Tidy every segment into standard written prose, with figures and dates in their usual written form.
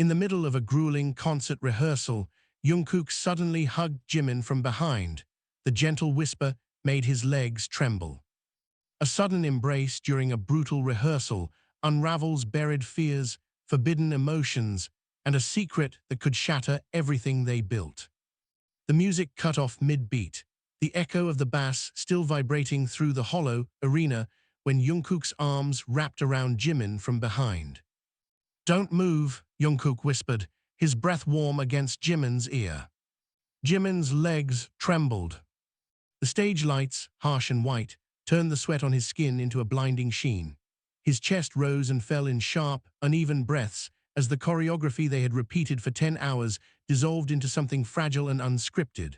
In the middle of a grueling concert rehearsal, Jungkook suddenly hugged Jimin from behind. The gentle whisper made his legs tremble. A sudden embrace during a brutal rehearsal unravels buried fears, forbidden emotions, and a secret that could shatter everything they built. The music cut off mid-beat, the echo of the bass still vibrating through the hollow arena when Jungkook's arms wrapped around Jimin from behind. "Don't move," Jungkook whispered, his breath warm against Jimin's ear. Jimin's legs trembled. The stage lights, harsh and white, turned the sweat on his skin into a blinding sheen. His chest rose and fell in sharp, uneven breaths as the choreography they had repeated for 10 hours dissolved into something fragile and unscripted.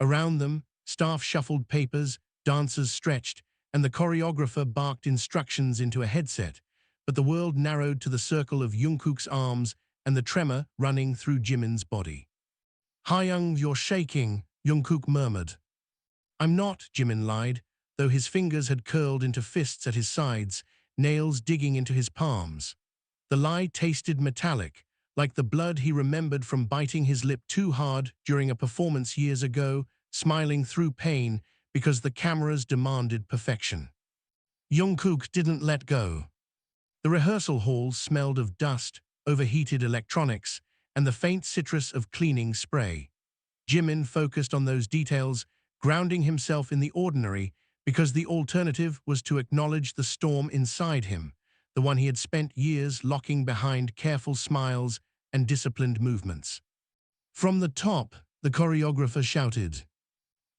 Around them, staff shuffled papers, dancers stretched, and the choreographer barked instructions into a headset, but the world narrowed to the circle of Jungkook's arms and the tremor running through Jimin's body. "Hayoung, you're shaking," Jungkook murmured. "I'm not," Jimin lied, though his fingers had curled into fists at his sides, nails digging into his palms. The lie tasted metallic, like the blood he remembered from biting his lip too hard during a performance years ago, smiling through pain because the cameras demanded perfection. Jungkook didn't let go. The rehearsal hall smelled of dust, overheated electronics, and the faint citrus of cleaning spray. Jimin focused on those details, grounding himself in the ordinary, because the alternative was to acknowledge the storm inside him, the one he had spent years locking behind careful smiles and disciplined movements. From the top, the choreographer shouted.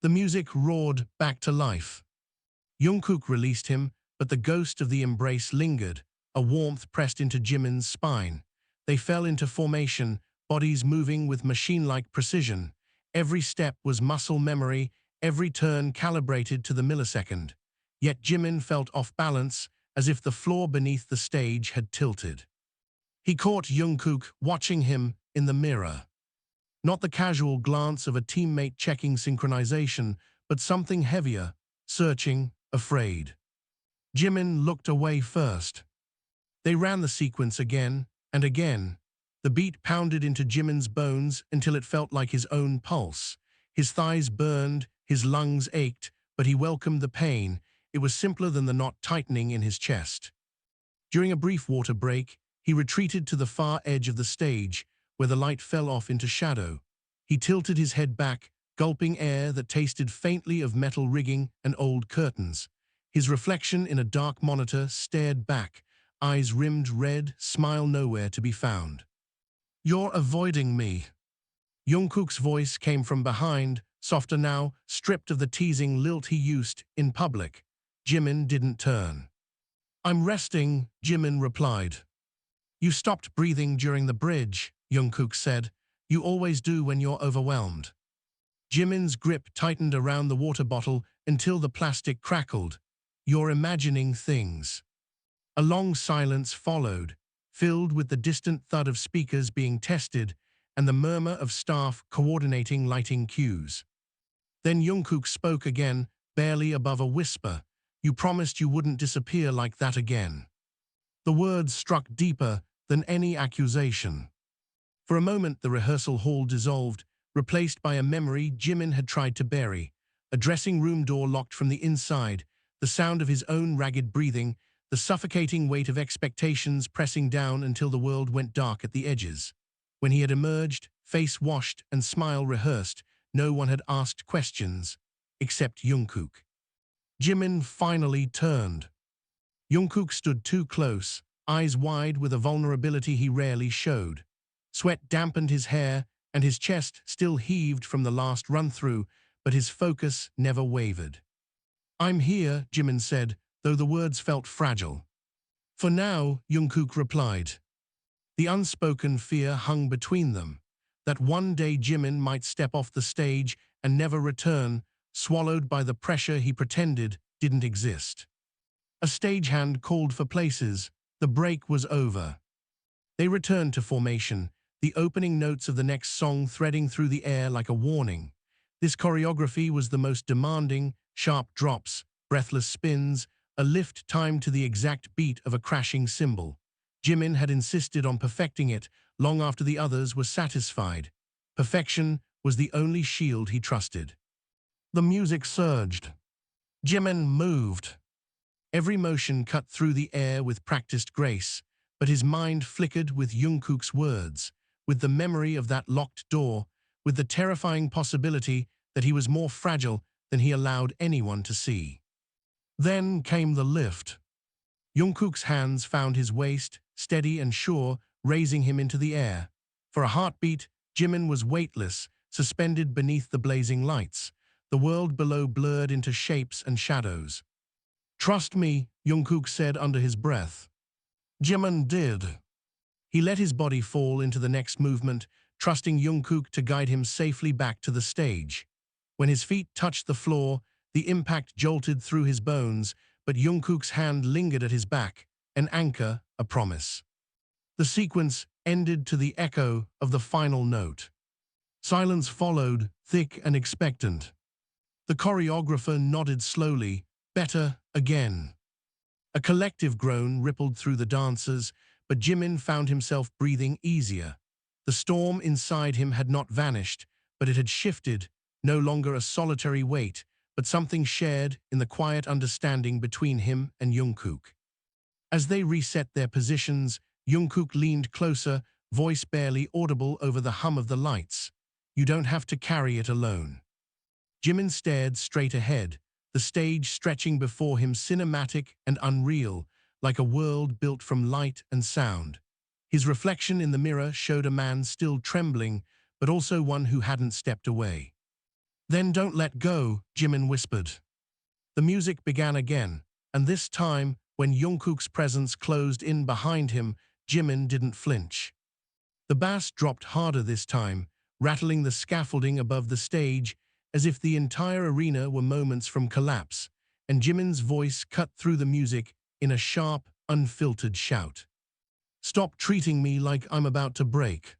The music roared back to life. Jungkook released him, but the ghost of the embrace lingered, a warmth pressed into Jimin's spine. They fell into formation, bodies moving with machine-like precision. Every step was muscle memory, every turn calibrated to the millisecond. Yet Jimin felt off balance, as if the floor beneath the stage had tilted. He caught Jungkook watching him in the mirror. Not the casual glance of a teammate checking synchronization, but something heavier, searching, afraid. Jimin looked away first. They ran the sequence again and again. The beat pounded into Jimin's bones until it felt like his own pulse. His thighs burned, his lungs ached, but he welcomed the pain. It was simpler than the knot tightening in his chest. During a brief water break, he retreated to the far edge of the stage, where the light fell off into shadow. He tilted his head back, gulping air that tasted faintly of metal rigging and old curtains. His reflection in a dark monitor stared back, eyes rimmed red, smile nowhere to be found. "You're avoiding me." Jungkook's voice came from behind, softer now, stripped of the teasing lilt he used in public. Jimin didn't turn. "I'm resting," Jimin replied. "You stopped breathing during the bridge," Jungkook said. "You always do when you're overwhelmed." Jimin's grip tightened around the water bottle until the plastic crackled. "You're imagining things." A long silence followed, filled with the distant thud of speakers being tested and the murmur of staff coordinating lighting cues. Then Jungkook spoke again, barely above a whisper. "You promised you wouldn't disappear like that again." The words struck deeper than any accusation. For a moment the rehearsal hall dissolved, replaced by a memory Jimin had tried to bury. A dressing room door locked from the inside, the sound of his own ragged breathing, the suffocating weight of expectations pressing down until the world went dark at the edges. When he had emerged, face washed and smile rehearsed, no one had asked questions, except Jungkook. Jimin finally turned. Jungkook stood too close, eyes wide with a vulnerability he rarely showed. Sweat dampened his hair, and his chest still heaved from the last run-through, but his focus never wavered. "I'm here," Jimin said, though the words felt fragile. "For now," Jungkook replied. The unspoken fear hung between them, that one day Jimin might step off the stage and never return, swallowed by the pressure he pretended didn't exist. A stagehand called for places. The break was over. They returned to formation, the opening notes of the next song threading through the air like a warning. This choreography was the most demanding, sharp drops, breathless spins, a lift timed to the exact beat of a crashing cymbal. Jimin had insisted on perfecting it, long after the others were satisfied. Perfection was the only shield he trusted. The music surged. Jimin moved. Every motion cut through the air with practiced grace, but his mind flickered with Jungkook's words, with the memory of that locked door, with the terrifying possibility that he was more fragile than he allowed anyone to see. Then came the lift. Jungkook's hands found his waist, steady and sure, raising him into the air. For a heartbeat, Jimin was weightless, suspended beneath the blazing lights, the world below blurred into shapes and shadows. "Trust me," Jungkook said under his breath. Jimin did. He let his body fall into the next movement, trusting Jungkook to guide him safely back to the stage. When his feet touched the floor, the impact jolted through his bones, but Jungkook's hand lingered at his back, an anchor, a promise. The sequence ended to the echo of the final note. Silence followed, thick and expectant. The choreographer nodded slowly, "Better again." A collective groan rippled through the dancers, but Jimin found himself breathing easier. The storm inside him had not vanished, but it had shifted, no longer a solitary weight, but something shared in the quiet understanding between him and Jungkook. As they reset their positions, Jungkook leaned closer, voice barely audible over the hum of the lights. "You don't have to carry it alone." Jimin stared straight ahead, the stage stretching before him cinematic and unreal, like a world built from light and sound. His reflection in the mirror showed a man still trembling, but also one who hadn't stepped away. "Then don't let go," Jimin whispered. The music began again, and this time, when Jungkook's presence closed in behind him, Jimin didn't flinch. The bass dropped harder this time, rattling the scaffolding above the stage, as if the entire arena were moments from collapse, and Jimin's voice cut through the music in a sharp, unfiltered shout. "Stop treating me like I'm about to break."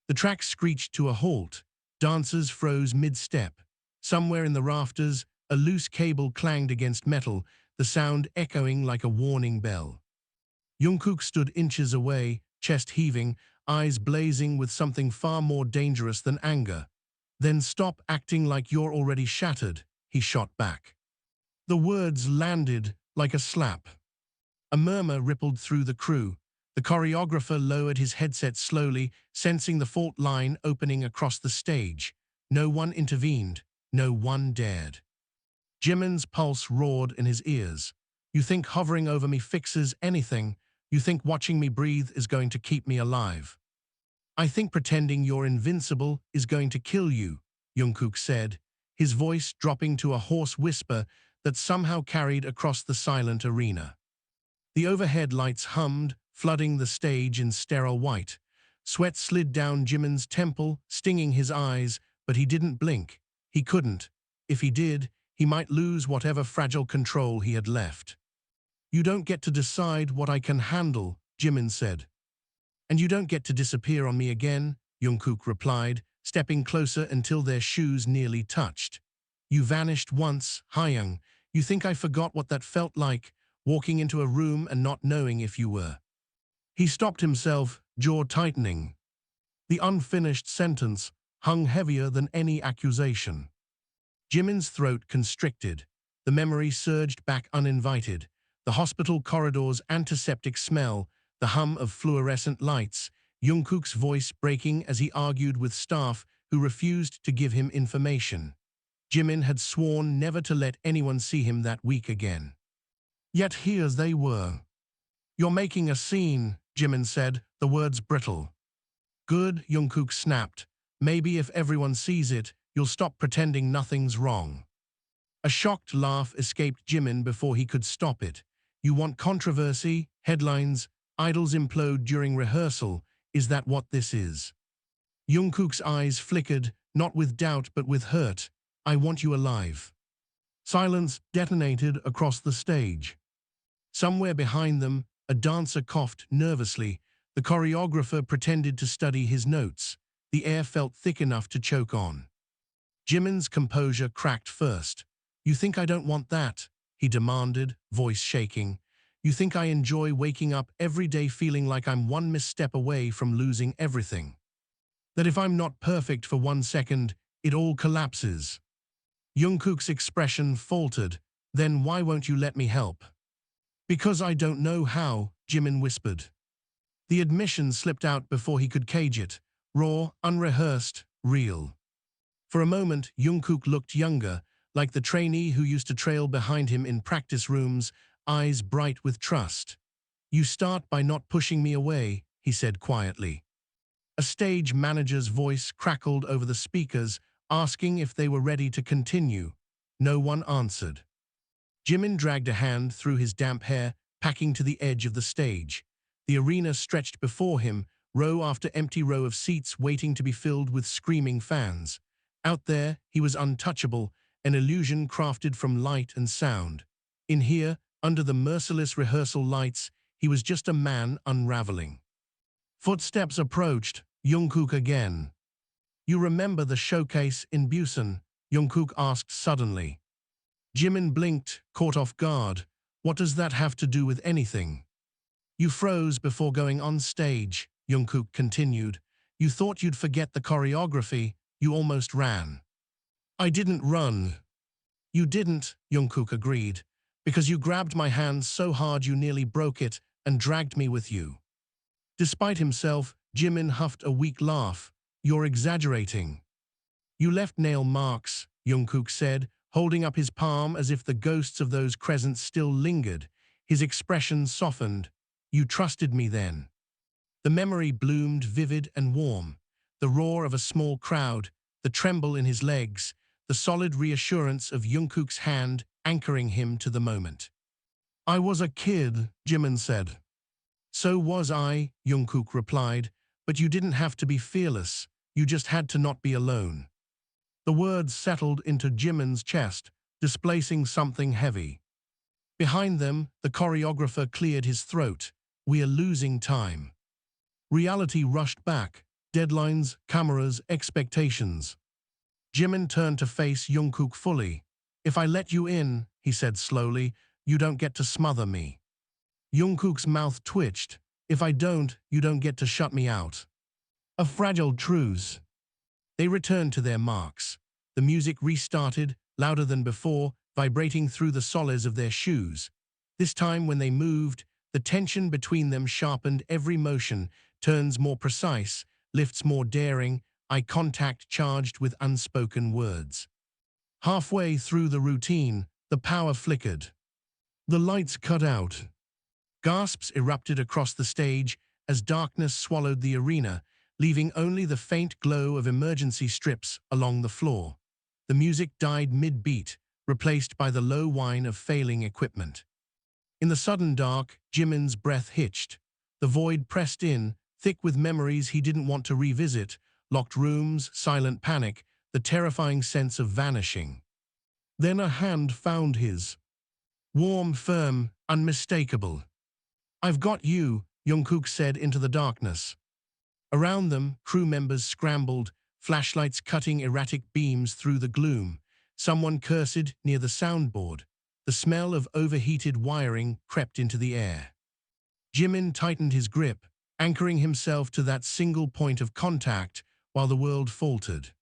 The track screeched to a halt. Dancers froze mid-step. Somewhere in the rafters, a loose cable clanged against metal, the sound echoing like a warning bell. Jungkook stood inches away, chest heaving, eyes blazing with something far more dangerous than anger. "Then stop acting like you're already shattered," he shot back. The words landed like a slap. A murmur rippled through the crew. The choreographer lowered his headset slowly, sensing the fault line opening across the stage. No one intervened. No one dared. Jimin's pulse roared in his ears. "You think hovering over me fixes anything? You think watching me breathe is going to keep me alive? I think pretending you're invincible is going to kill you," Jungkook said, his voice dropping to a hoarse whisper that somehow carried across the silent arena. The overhead lights hummed, flooding the stage in sterile white. Sweat slid down Jimin's temple, stinging his eyes, but he didn't blink. He couldn't. If he did, he might lose whatever fragile control he had left. "You don't get to decide what I can handle," Jimin said. "And you don't get to disappear on me again," Jungkook replied, stepping closer until their shoes nearly touched. "You vanished once, Hyung. You think I forgot what that felt like, walking into a room and not knowing if you were?" He stopped himself, jaw tightening. The unfinished sentence hung heavier than any accusation. Jimin's throat constricted. The memory surged back uninvited. The hospital corridor's antiseptic smell, the hum of fluorescent lights, Jungkook's voice breaking as he argued with staff who refused to give him information. Jimin had sworn never to let anyone see him that week again. Yet here they were. "You're making a scene," Jimin said, the words brittle. "Good," Jungkook snapped. "Maybe if everyone sees it, you'll stop pretending nothing's wrong." A shocked laugh escaped Jimin before he could stop it. "You want controversy, headlines, idols implode during rehearsal. Is that what this is?" Jungkook's eyes flickered, not with doubt but with hurt. "I want you alive." Silence detonated across the stage. Somewhere behind them, a dancer coughed nervously. The choreographer pretended to study his notes. The air felt thick enough to choke on. Jimin's composure cracked first. "You think I don't want that?" he demanded, voice shaking. You think I enjoy waking up every day feeling like I'm one misstep away from losing everything? That if I'm not perfect for 1 second, it all collapses?" Jungkook's expression faltered. "Then why won't you let me help?" "Because I don't know how," Jimin whispered. The admission slipped out before he could cage it. Raw, unrehearsed, real. For a moment, Jungkook looked younger, like the trainee who used to trail behind him in practice rooms, eyes bright with trust. "You start by not pushing me away," he said quietly. A stage manager's voice crackled over the speakers, asking if they were ready to continue. No one answered. Jimin dragged a hand through his damp hair, packing to the edge of the stage. The arena stretched before him, row after empty row of seats waiting to be filled with screaming fans. Out there, he was untouchable, an illusion crafted from light and sound. In here, under the merciless rehearsal lights, he was just a man unraveling. Footsteps approached, Jungkook again. "You remember the showcase in Busan?" Jungkook asked suddenly. Jimin blinked, caught off guard. "What does that have to do with anything?" "You froze before going on stage," Jungkook continued. "You thought you'd forget the choreography. You almost ran." "I didn't run." "You didn't," Jungkook agreed, "because you grabbed my hand so hard you nearly broke it and dragged me with you." Despite himself, Jimin huffed a weak laugh. "You're exaggerating." "You left nail marks," Jungkook said, holding up his palm as if the ghosts of those crescents still lingered. His expression softened. "You trusted me then." The memory bloomed vivid and warm. The roar of a small crowd, the tremble in his legs, the solid reassurance of Jungkook's hand anchoring him to the moment. "I was a kid," Jimin said. "So was I," Jungkook replied, "but you didn't have to be fearless. You just had to not be alone." The words settled into Jimin's chest, displacing something heavy. Behind them, the choreographer cleared his throat. "We are losing time." Reality rushed back. Deadlines, cameras, expectations. Jimin turned to face Jungkook fully. "If I let you in," he said slowly, "you don't get to smother me." Jungkook's mouth twitched. "If I don't, you don't get to shut me out." A fragile truce. They returned to their marks. The music restarted, louder than before, vibrating through the soles of their shoes. This time when they moved, the tension between them sharpened every motion, turns more precise, lifts more daring, eye contact charged with unspoken words. Halfway through the routine, the power flickered. The lights cut out. Gasps erupted across the stage as darkness swallowed the arena, leaving only the faint glow of emergency strips along the floor. The music died mid-beat, replaced by the low whine of failing equipment. In the sudden dark, Jimin's breath hitched. The void pressed in, thick with memories he didn't want to revisit, locked rooms, silent panic, the terrifying sense of vanishing. Then a hand found his. Warm, firm, unmistakable. "I've got you," Jungkook said into the darkness. Around them, crew members scrambled, flashlights cutting erratic beams through the gloom. Someone cursed near the soundboard. The smell of overheated wiring crept into the air. Jimin tightened his grip, anchoring himself to that single point of contact while the world faltered.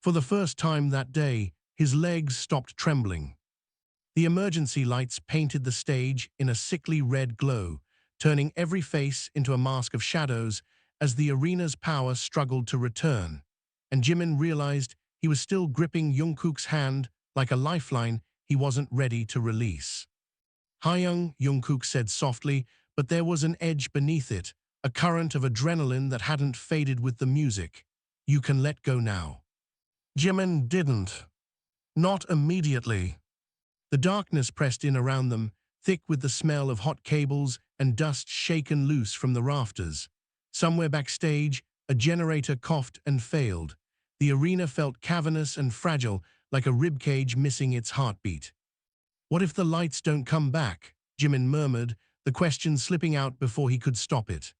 For the first time that day, his legs stopped trembling. The emergency lights painted the stage in a sickly red glow, turning every face into a mask of shadows as the arena's power struggled to return. And Jimin realized he was still gripping Jungkook's hand like a lifeline he wasn't ready to release. "Hyung," Jungkook said softly, but there was an edge beneath it, a current of adrenaline that hadn't faded with the music. "You can let go now." Jimin didn't. Not immediately. The darkness pressed in around them, thick with the smell of hot cables and dust shaken loose from the rafters. Somewhere backstage, a generator coughed and failed. The arena felt cavernous and fragile, like a ribcage missing its heartbeat. "What if the lights don't come back?" Jimin murmured, the question slipping out before he could stop it.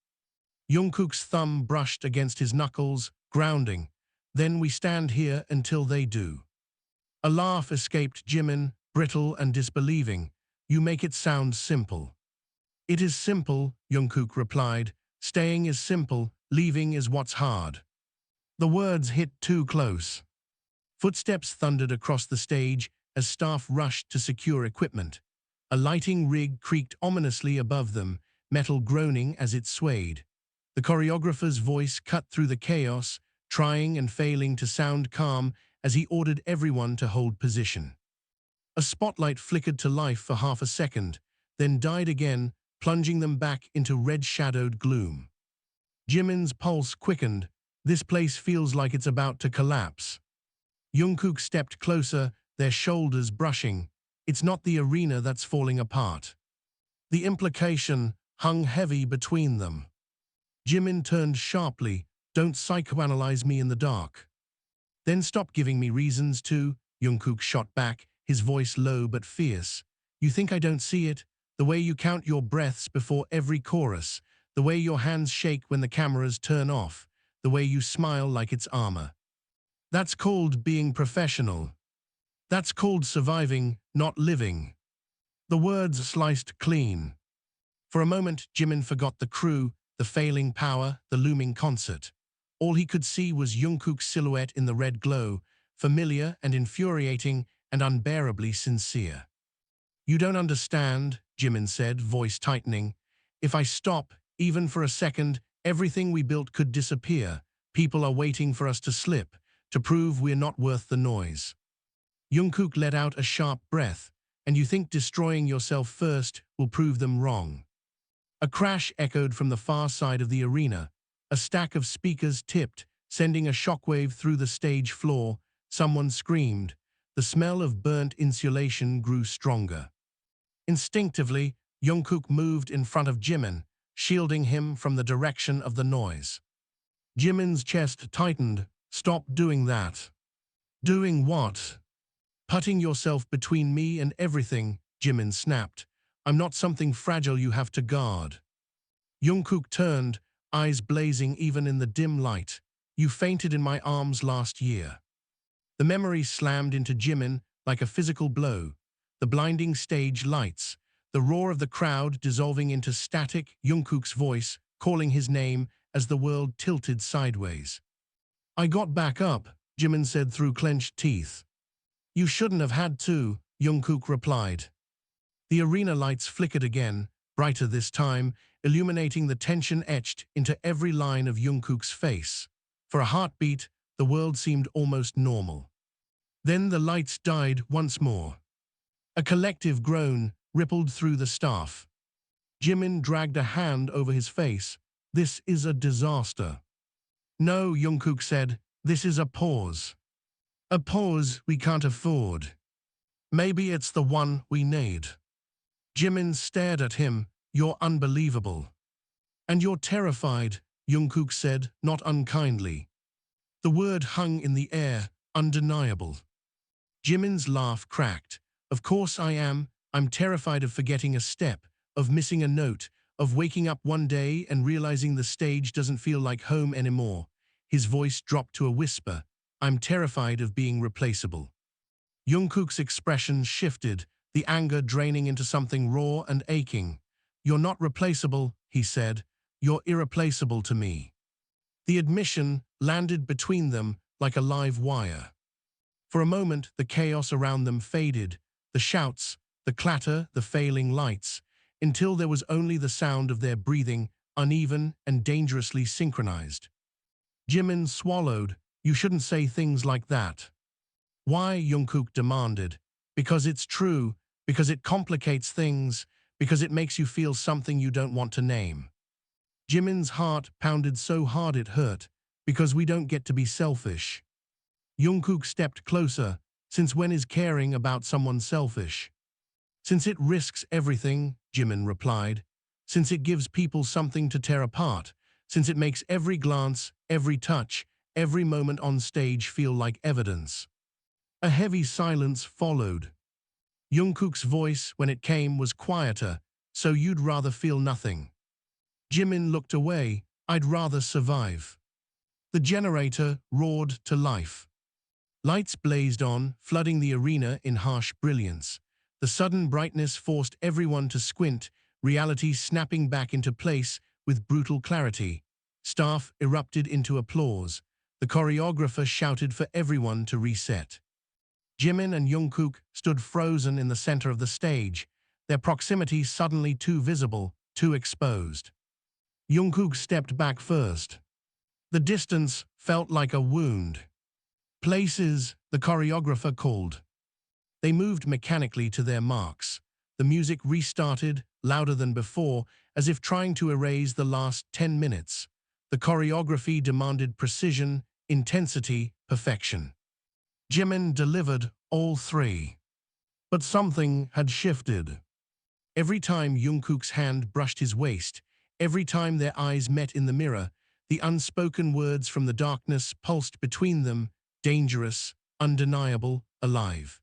Jungkook's thumb brushed against his knuckles, grounding. "Then we stand here until they do." A laugh escaped Jimin, brittle and disbelieving. "You make it sound simple." It is simple, Jungkook replied. Staying is simple, leaving is what's hard. The words hit too close. Footsteps thundered across the stage as staff rushed to secure equipment. A lighting rig creaked ominously above them, metal groaning as it swayed. The choreographer's voice cut through the chaos, trying and failing to sound calm as he ordered everyone to hold position. A spotlight flickered to life for half a second, then died again, plunging them back into red-shadowed gloom. Jimin's pulse quickened. This place feels like it's about to collapse. Jungkook stepped closer, their shoulders brushing. It's not the arena that's falling apart. The implication hung heavy between them. Jimin turned sharply. Don't psychoanalyze me in the dark. Then stop giving me reasons to, Jungkook shot back, his voice low but fierce. You think I don't see it? The way you count your breaths before every chorus, the way your hands shake when the cameras turn off, the way you smile like it's armor. That's called being professional. That's called surviving, not living. The words sliced clean. For a moment, Jimin forgot the crew, the failing power, the looming concert. All he could see was Jungkook's silhouette in the red glow, familiar and infuriating and unbearably sincere. You don't understand, Jimin said, voice tightening. If I stop, even for a second, everything we built could disappear. People are waiting for us to slip, to prove we're not worth the noise. Jungkook let out a sharp breath, and you think destroying yourself first will prove them wrong. A crash echoed from the far side of the arena. A stack of speakers tipped, sending a shockwave through the stage floor. Someone screamed. The smell of burnt insulation grew stronger. Instinctively, Jungkook moved in front of Jimin, shielding him from the direction of the noise. Jimin's chest tightened. Stop doing that. Doing what? Putting yourself between me and everything, Jimin snapped. I'm not something fragile you have to guard. Jungkook turned, eyes blazing even in the dim light. You fainted in my arms last year. The memory slammed into Jimin like a physical blow. The blinding stage lights, the roar of the crowd dissolving into static, Jungkook's voice calling his name as the world tilted sideways. I got back up, Jimin said through clenched teeth. You shouldn't have had to, Jungkook replied. The arena lights flickered again, brighter this time, illuminating the tension etched into every line of Jungkook's face. For a heartbeat, the world seemed almost normal. Then the lights died once more. A collective groan rippled through the staff. Jimin dragged a hand over his face. This is a disaster. No, Jungkook said, this is a pause. A pause we can't afford. Maybe it's the one we need. Jimin stared at him. You're unbelievable. And you're terrified, Jungkook said, not unkindly. The word hung in the air, undeniable. Jimin's laugh cracked. Of course I am. I'm terrified of forgetting a step, of missing a note, of waking up one day and realizing the stage doesn't feel like home anymore. His voice dropped to a whisper. I'm terrified of being replaceable. Jungkook's expression shifted, the anger draining into something raw and aching. You're not replaceable, he said. You're irreplaceable to me. The admission landed between them like a live wire. For a moment, the chaos around them faded, the shouts, the clatter, the failing lights, until there was only the sound of their breathing, uneven and dangerously synchronized. Jimin swallowed. You shouldn't say things like that. Why? Jungkook demanded. Because it's true, because it complicates things, because it makes you feel something you don't want to name. Jimin's heart pounded so hard it hurt, because we don't get to be selfish. Jungkook stepped closer. Since when is caring about someone selfish? Since it risks everything, Jimin replied. Since it gives people something to tear apart. Since it makes every glance, every touch, every moment on stage feel like evidence. A heavy silence followed. Jungkook's voice, when it came, was quieter. So you'd rather feel nothing. Jimin looked away. I'd rather survive. The generator roared to life. Lights blazed on, flooding the arena in harsh brilliance. The sudden brightness forced everyone to squint, reality snapping back into place with brutal clarity. Staff erupted into applause. The choreographer shouted for everyone to reset. Jimin and Jungkook stood frozen in the center of the stage, their proximity suddenly too visible, too exposed. Jungkook stepped back first. The distance felt like a wound. Places, the choreographer called. They moved mechanically to their marks. The music restarted, louder than before, as if trying to erase the last 10 minutes. The choreography demanded precision, intensity, perfection. Jimin delivered all three. But something had shifted. Every time Jungkook's hand brushed his waist, every time their eyes met in the mirror, the unspoken words from the darkness pulsed between them, dangerous, undeniable, alive.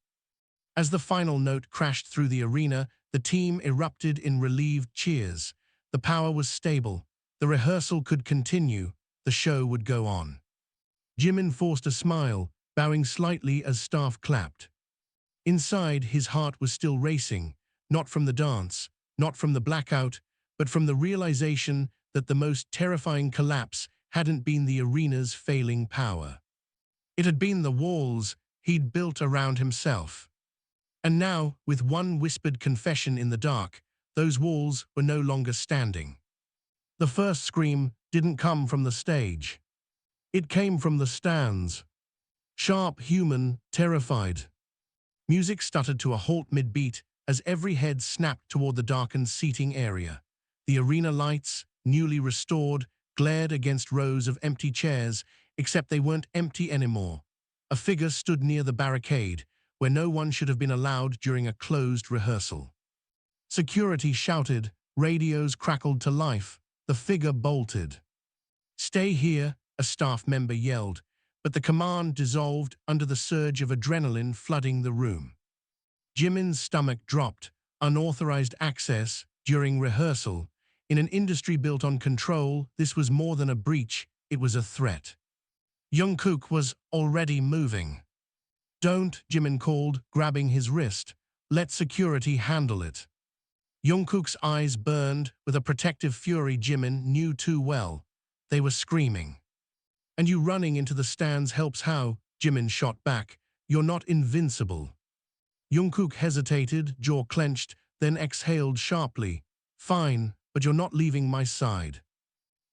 As the final note crashed through the arena, the team erupted in relieved cheers. The power was stable. The rehearsal could continue. The show would go on. Jimin forced a smile, bowing slightly as staff clapped. Inside, his heart was still racing, not from the dance, not from the blackout, but from the realization that the most terrifying collapse hadn't been the arena's failing power. It had been the walls he'd built around himself. And now, with one whispered confession in the dark, those walls were no longer standing. The first scream didn't come from the stage. It came from the stands. Sharp, human, terrified. Music stuttered to a halt mid-beat as every head snapped toward the darkened seating area. The arena lights, newly restored, glared against rows of empty chairs, except they weren't empty anymore. A figure stood near the barricade, where no one should have been allowed during a closed rehearsal. Security shouted, radios crackled to life, the figure bolted. "Stay here," a staff member yelled, but the command dissolved under the surge of adrenaline flooding the room. Jimin's stomach dropped. Unauthorized access during rehearsal. In an industry built on control, this was more than a breach, it was a threat. Jungkook was already moving. "Don't," Jimin called, grabbing his wrist. "Let security handle it." Jungkook's eyes burned with a protective fury Jimin knew too well. They were screaming. "And you running into the stands helps how?" Jimin shot back. "You're not invincible." Jungkook hesitated, jaw clenched, then exhaled sharply. "Fine, but you're not leaving my side."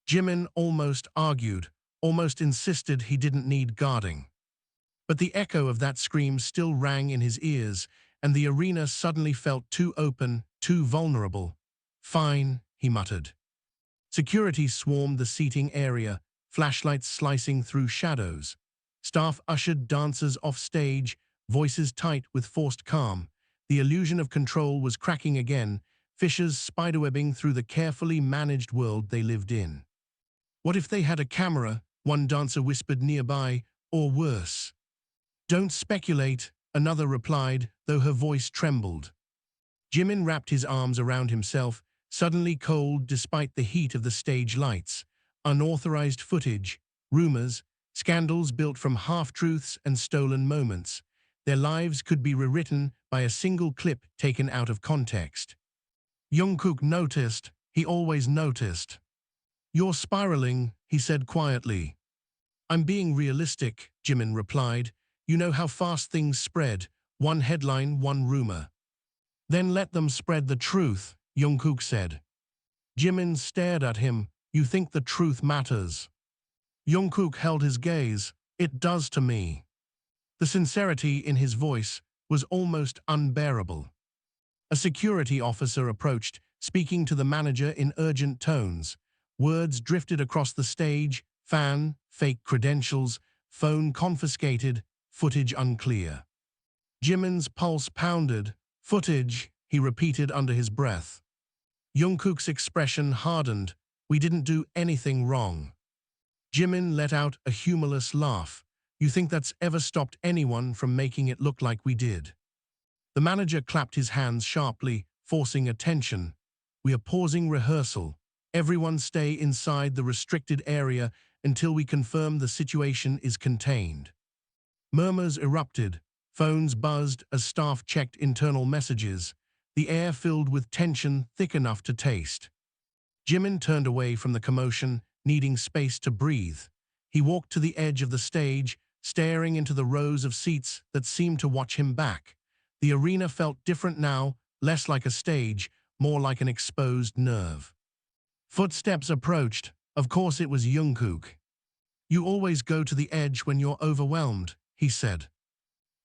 Jimin almost argued, almost insisted he didn't need guarding. But the echo of that scream still rang in his ears, and the arena suddenly felt too open, too vulnerable. "Fine," he muttered. Security swarmed the seating area, flashlights slicing through shadows. Staff ushered dancers off stage, voices tight with forced calm. The illusion of control was cracking again, fissures spiderwebbing through the carefully managed world they lived in. "What if they had a camera?" one dancer whispered nearby, "or worse." "Don't speculate," another replied, though her voice trembled. Jimin wrapped his arms around himself, suddenly cold despite the heat of the stage lights. Unauthorized footage, rumors, scandals built from half-truths and stolen moments. Their lives could be rewritten by a single clip taken out of context. Jungkook noticed, he always noticed. "You're spiraling," he said quietly. "I'm being realistic," Jimin replied. "You know how fast things spread, one headline, one rumor." "Then let them spread the truth," Jungkook said. Jimin stared at him. "You think the truth matters?" Jungkook held his gaze. "It does to me." The sincerity in his voice was almost unbearable. A security officer approached, speaking to the manager in urgent tones. Words drifted across the stage: fan, fake credentials, phone confiscated, footage unclear. Jimin's pulse pounded. "Footage," he repeated under his breath. Jungkook's expression hardened. "We didn't do anything wrong." Jimin let out a humorless laugh. "You think that's ever stopped anyone from making it look like we did?" The manager clapped his hands sharply, forcing attention. "We are pausing rehearsal. Everyone stay inside the restricted area until we confirm the situation is contained." Murmurs erupted. Phones buzzed as staff checked internal messages. the air filled with tension thick enough to taste. Jimin turned away from the commotion, needing space to breathe. He walked to the edge of the stage, staring into the rows of seats that seemed to watch him back. The arena felt different now, less like a stage, more like an exposed nerve. Footsteps approached. Of course it was Jungkook. "You always go to the edge when you're overwhelmed," he said.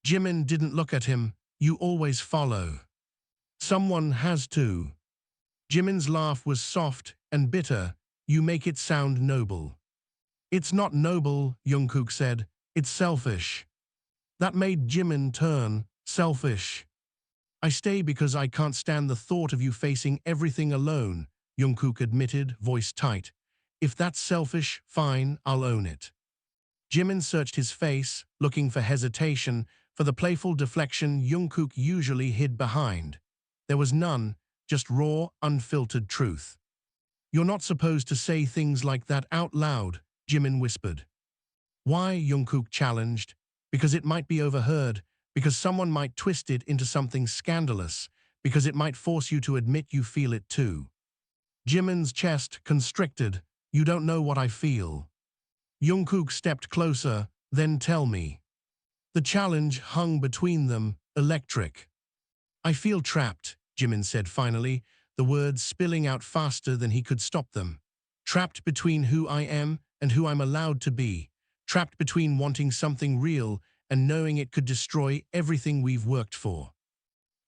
Jimin didn't look at him. "You always follow. Someone has to." Jimin's laugh was soft and bitter. "You make it sound noble." "It's not noble," Jungkook said. "It's selfish." That made Jimin turn. "Selfish? I stay because I can't stand the thought of you facing everything alone," Jungkook admitted, voice tight. "If that's selfish, fine, I'll own it." Jimin searched his face, looking for hesitation, for the playful deflection Jungkook usually hid behind. There was none, just raw, unfiltered truth. "You're not supposed to say things like that out loud," Jimin whispered. "Why?" Jungkook challenged. "Because it might be overheard, because someone might twist it into something scandalous, because it might force you to admit you feel it too." Jimin's chest constricted. "You don't know what I feel." Jungkook stepped closer. "Then tell me." The challenge hung between them, electric. "I feel trapped," Jimin said finally, the words spilling out faster than he could stop them. "Trapped between who I am and who I'm allowed to be. Trapped between wanting something real and knowing it could destroy everything we've worked for."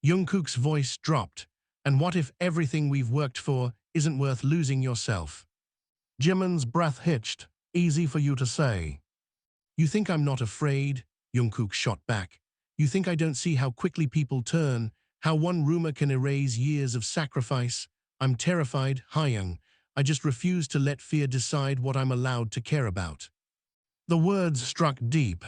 Jungkook's voice dropped. "And what if everything we've worked for isn't worth losing yourself?" Jimin's breath hitched. "Easy for you to say." "You think I'm not afraid?" Jungkook shot back. "You think I don't see how quickly people turn, how one rumor can erase years of sacrifice? I'm terrified, Hyung. I just refuse to let fear decide what I'm allowed to care about." The words struck deep.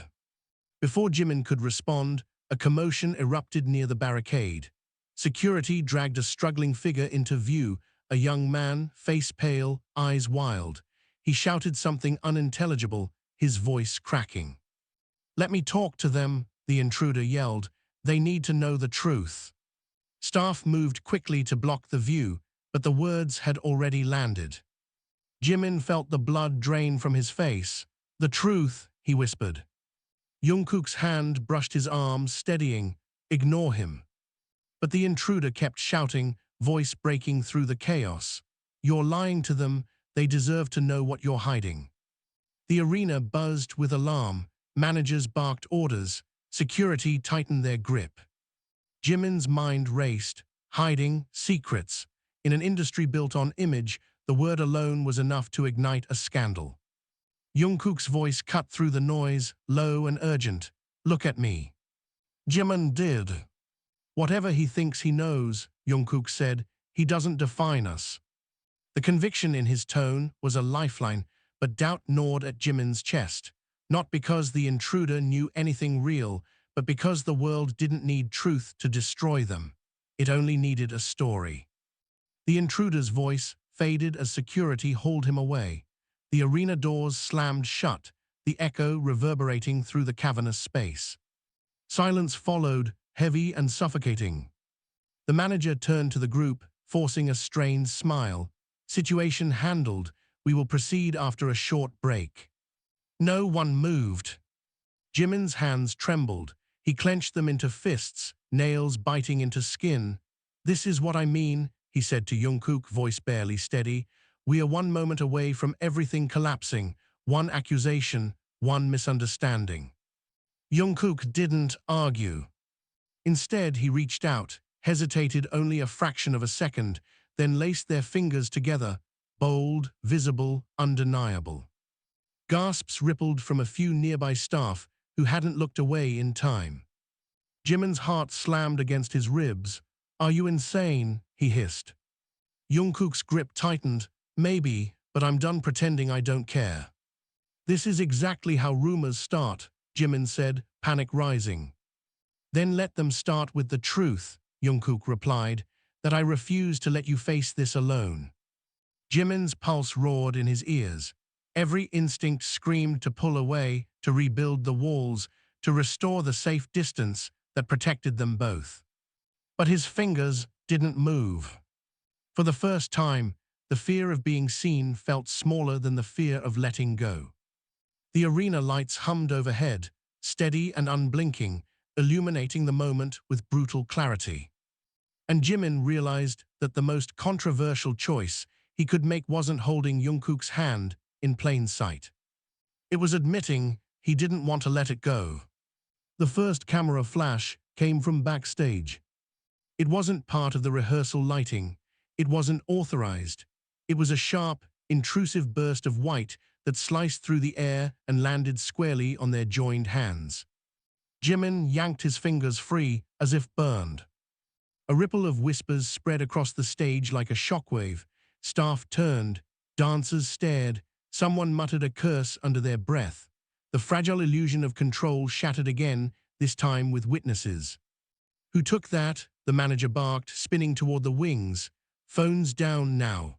Before Jimin could respond, a commotion erupted near the barricade. Security dragged a struggling figure into view, a young man, face pale, eyes wild. He shouted something unintelligible, his voice cracking. "Let me talk to them," the intruder yelled. "They need to know the truth." Staff moved quickly to block the view, but the words had already landed. Jimin felt the blood drain from his face. "The truth," he whispered. Jungkook's hand brushed his arm, steadying. "Ignore him." But the intruder kept shouting, voice breaking through the chaos. "You're lying to them. They deserve to know what you're hiding." The arena buzzed with alarm. Managers barked orders. Security tightened their grip. Jimin's mind raced. Hiding, secrets. In an industry built on image, the word alone was enough to ignite a scandal. Jungkook's voice cut through the noise, low and urgent. "Look at me." Jimin did. "Whatever he thinks he knows," Jungkook said, "he doesn't define us." The conviction in his tone was a lifeline, but doubt gnawed at Jimin's chest. Not because the intruder knew anything real, but because the world didn't need truth to destroy them. It only needed a story. The intruder's voice faded as security hauled him away. The arena doors slammed shut, the echo reverberating through the cavernous space. Silence followed, heavy and suffocating. The manager turned to the group, forcing a strained smile. "Situation handled. We will proceed after a short break." No one moved. Jimin's hands trembled. He clenched them into fists, nails biting into skin. "This is what I mean," he said to Jungkook, voice barely steady. "We are one moment away from everything collapsing. One accusation, one misunderstanding." Jungkook didn't argue. Instead, he reached out, hesitated only a fraction of a second, then laced their fingers together, bold, visible, undeniable. Gasps rippled from a few nearby staff who hadn't looked away in time. Jimin's heart slammed against his ribs. "Are you insane?" he hissed. Jungkook's grip tightened. "Maybe, but I'm done pretending I don't care." "This is exactly how rumors start," Jimin said, panic rising. "Then let them start with the truth," Jungkook replied, "that I refuse to let you face this alone." Jimin's pulse roared in his ears. Every instinct screamed to pull away, to rebuild the walls, to restore the safe distance that protected them both. But his fingers didn't move. For the first time, the fear of being seen felt smaller than the fear of letting go. The arena lights hummed overhead, steady and unblinking, illuminating the moment with brutal clarity. And Jimin realized that the most controversial choice he could make wasn't holding Jungkook's hand in plain sight. It was admitting he didn't want to let it go. The first camera flash came from backstage. It wasn't part of the rehearsal lighting. It wasn't authorized. It was a sharp, intrusive burst of white that sliced through the air and landed squarely on their joined hands. Jimin yanked his fingers free as if burned. A ripple of whispers spread across the stage like a shockwave. Staff turned, dancers stared, someone muttered a curse under their breath. The fragile illusion of control shattered again, this time with witnesses. "Who took that?" the manager barked, spinning toward the wings. "Phones down now."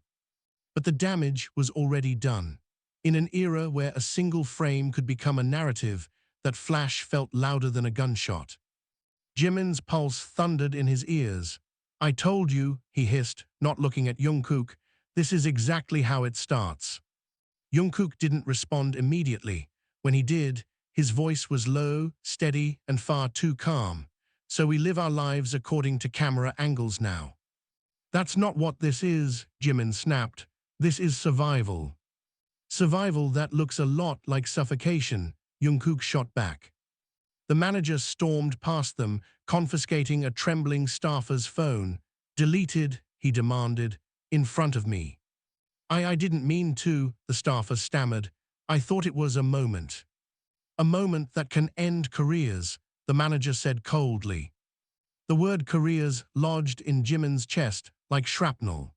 But the damage was already done. In an era where a single frame could become a narrative, that flash felt louder than a gunshot. Jimin's pulse thundered in his ears. "I told you," he hissed, not looking at Jungkook. "This is exactly how it starts." Jungkook didn't respond immediately. When he did, his voice was low, steady, and far too calm. "So we live our lives according to camera angles now." "That's not what this is," Jimin snapped. "This is survival." "Survival that looks a lot like suffocation," Jungkook shot back. The manager stormed past them, confiscating a trembling staffer's phone. "Deleted," he demanded, "in front of me." I didn't mean to," the staffer stammered. "I thought it was a moment." "A moment that can end careers," the manager said coldly. The word careers lodged in Jimin's chest like shrapnel.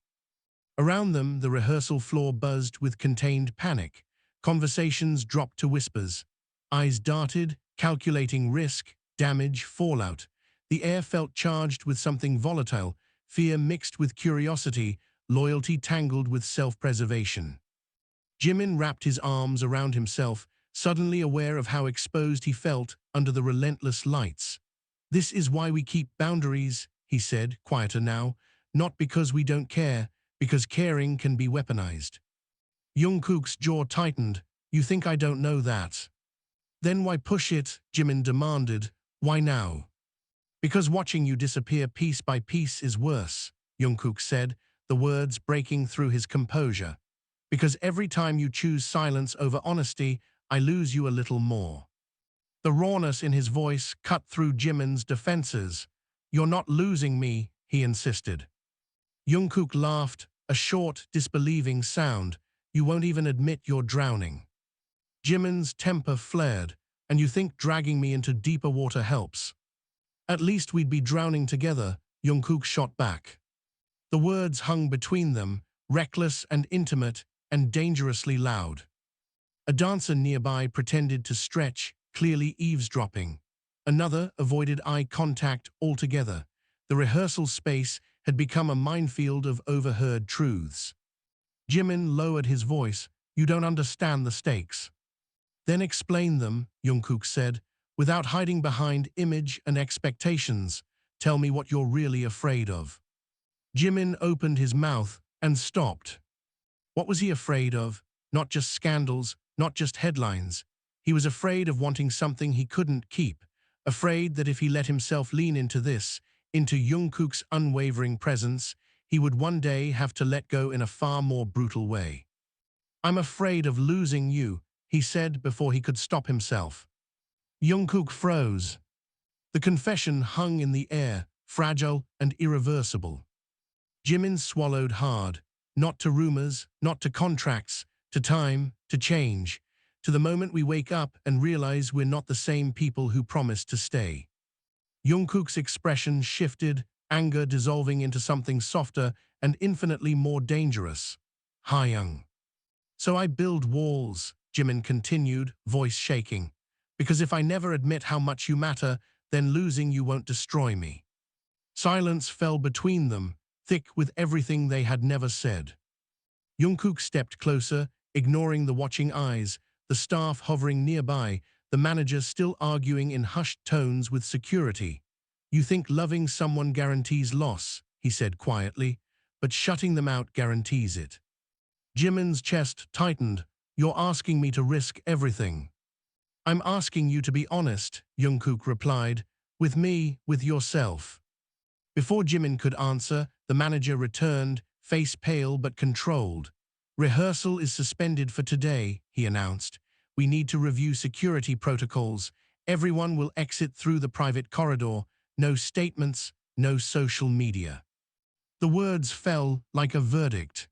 Around them, the rehearsal floor buzzed with contained panic. Conversations dropped to whispers. Eyes darted, calculating risk, damage, fallout. The air felt charged with something volatile, fear mixed with curiosity, loyalty tangled with self-preservation. Jimin wrapped his arms around himself, suddenly aware of how exposed he felt under the relentless lights. "This is why we keep boundaries," he said, quieter now. "Not because we don't care, because caring can be weaponized." Jungkook's jaw tightened. "You think I don't know that?" "Then why push it?" Jimin demanded. "Why now?" "Because watching you disappear piece by piece is worse," Jungkook said, the words breaking through his composure. "Because every time you choose silence over honesty, I lose you a little more." The rawness in his voice cut through Jimin's defenses. "You're not losing me," he insisted. Jungkook laughed, a short, disbelieving sound. "You won't even admit you're drowning." Jimin's temper flared. "And you think dragging me into deeper water helps?" "At least we'd be drowning together," Jungkook shot back. The words hung between them, reckless and intimate and dangerously loud. A dancer nearby pretended to stretch, clearly eavesdropping. Another avoided eye contact altogether. The rehearsal space had become a minefield of overheard truths. Jimin lowered his voice. "You don't understand the stakes." "Then explain them," Jungkook said, "without hiding behind image and expectations. Tell me what you're really afraid of." Jimin opened his mouth and stopped. What was he afraid of? Not just scandals, not just headlines. He was afraid of wanting something he couldn't keep, afraid that if he let himself lean into this, into Jungkook's unwavering presence, he would one day have to let go in a far more brutal way. "I'm afraid of losing you," he said before he could stop himself. Jungkook froze. The confession hung in the air, fragile and irreversible. Jimin swallowed hard. Not to rumors, not to contracts, to time, to change, to the moment we wake up and realize we're not the same people who promised to stay. Jungkook's expression shifted, anger dissolving into something softer and infinitely more dangerous. "Hyung. So I build walls," Jimin continued, voice shaking. "Because if I never admit how much you matter, then losing you won't destroy me." Silence fell between them, thick with everything they had never said. Jungkook stepped closer, ignoring the watching eyes, the staff hovering nearby, the manager still arguing in hushed tones with security. "You think loving someone guarantees loss," he said quietly, but shutting them out guarantees it. Jimin's chest tightened. You're asking me to risk everything. I'm asking you to be honest, Jungkook replied. With me, with yourself. Before Jimin could answer, the manager returned, face pale but controlled. Rehearsal is suspended for today, he announced. We need to review security protocols. Everyone will exit through the private corridor. No statements, no social media. The words fell like a verdict.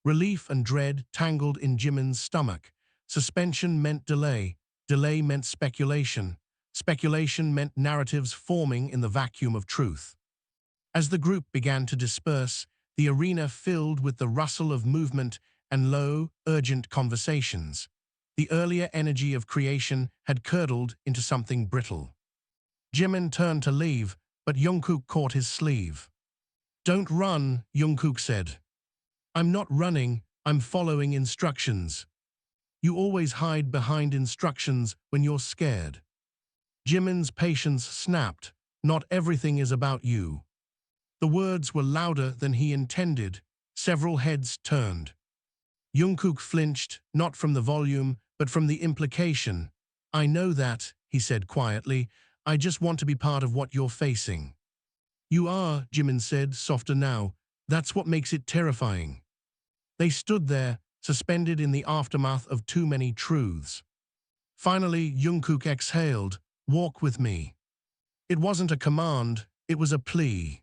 Relief and dread tangled in Jimin's stomach. Suspension meant delay. Delay meant speculation. Speculation meant narratives forming in the vacuum of truth. As the group began to disperse, the arena filled with the rustle of movement and low, urgent conversations. The earlier energy of creation had curdled into something brittle. Jimin turned to leave, but Jungkook caught his sleeve. Don't run, Jungkook said. I'm not running, I'm following instructions. You always hide behind instructions when you're scared. Jimin's patience snapped. Not everything is about you. The words were louder than he intended. Several heads turned. Jungkook flinched, not from the volume, but from the implication. I know that, he said quietly. I just want to be part of what you're facing. You are, Jimin said, softer now. That's what makes it terrifying. They stood there, suspended in the aftermath of too many truths. Finally, Jungkook exhaled. Walk with me. It wasn't a command, it was a plea.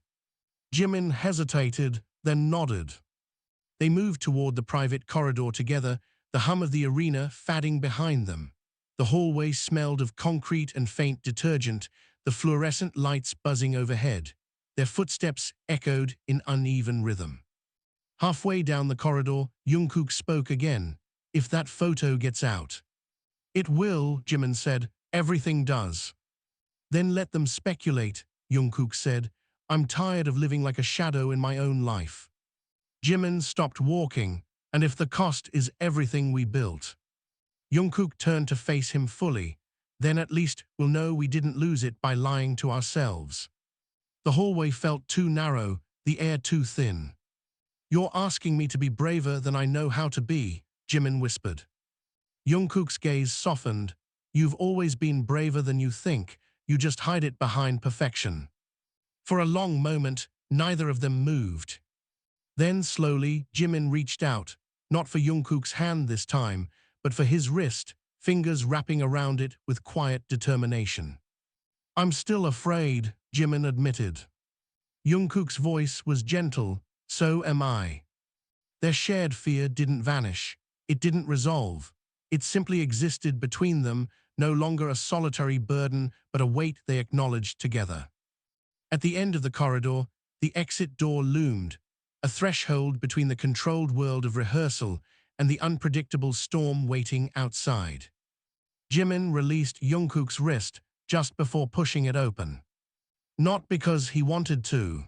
Jimin hesitated, then nodded. They moved toward the private corridor together, the hum of the arena fading behind them. The hallway smelled of concrete and faint detergent, the fluorescent lights buzzing overhead. Their footsteps echoed in uneven rhythm. Halfway down the corridor, Jungkook spoke again. If that photo gets out. It will, Jimin said. Everything does. Then let them speculate, Jungkook said. I'm tired of living like a shadow in my own life. Jimin stopped walking, and if the cost is everything we built. Jungkook turned to face him fully. Then at least we'll know we didn't lose it by lying to ourselves. The hallway felt too narrow, the air too thin. You're asking me to be braver than I know how to be, Jimin whispered. Jungkook's gaze softened. You've always been braver than you think, you just hide it behind perfection. For a long moment, neither of them moved. Then slowly, Jimin reached out, not for Jungkook's hand this time, but for his wrist, fingers wrapping around it with quiet determination. I'm still afraid, Jimin admitted. Jungkook's voice was gentle, so am I. Their shared fear didn't vanish. It didn't resolve. It simply existed between them, no longer a solitary burden, but a weight they acknowledged together. At the end of the corridor, the exit door loomed, a threshold between the controlled world of rehearsal and the unpredictable storm waiting outside. Jimin released Jungkook's wrist just before pushing it open. Not because he wanted to,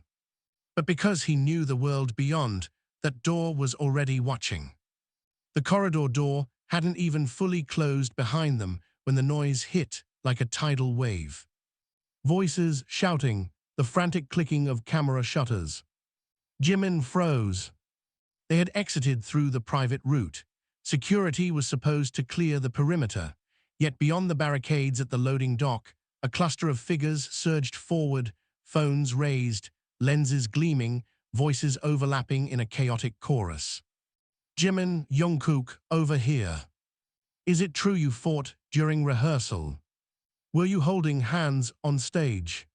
but because he knew the world beyond, that door was already watching. The corridor door hadn't even fully closed behind them when the noise hit like a tidal wave. Voices shouting, the frantic clicking of camera shutters. Jimin froze. They had exited through the private route. Security was supposed to clear the perimeter, yet beyond the barricades at the loading dock, a cluster of figures surged forward, phones raised, lenses gleaming, voices overlapping in a chaotic chorus. Jimin, Jungkook, over here. Is it true you fought during rehearsal? Were you holding hands on stage?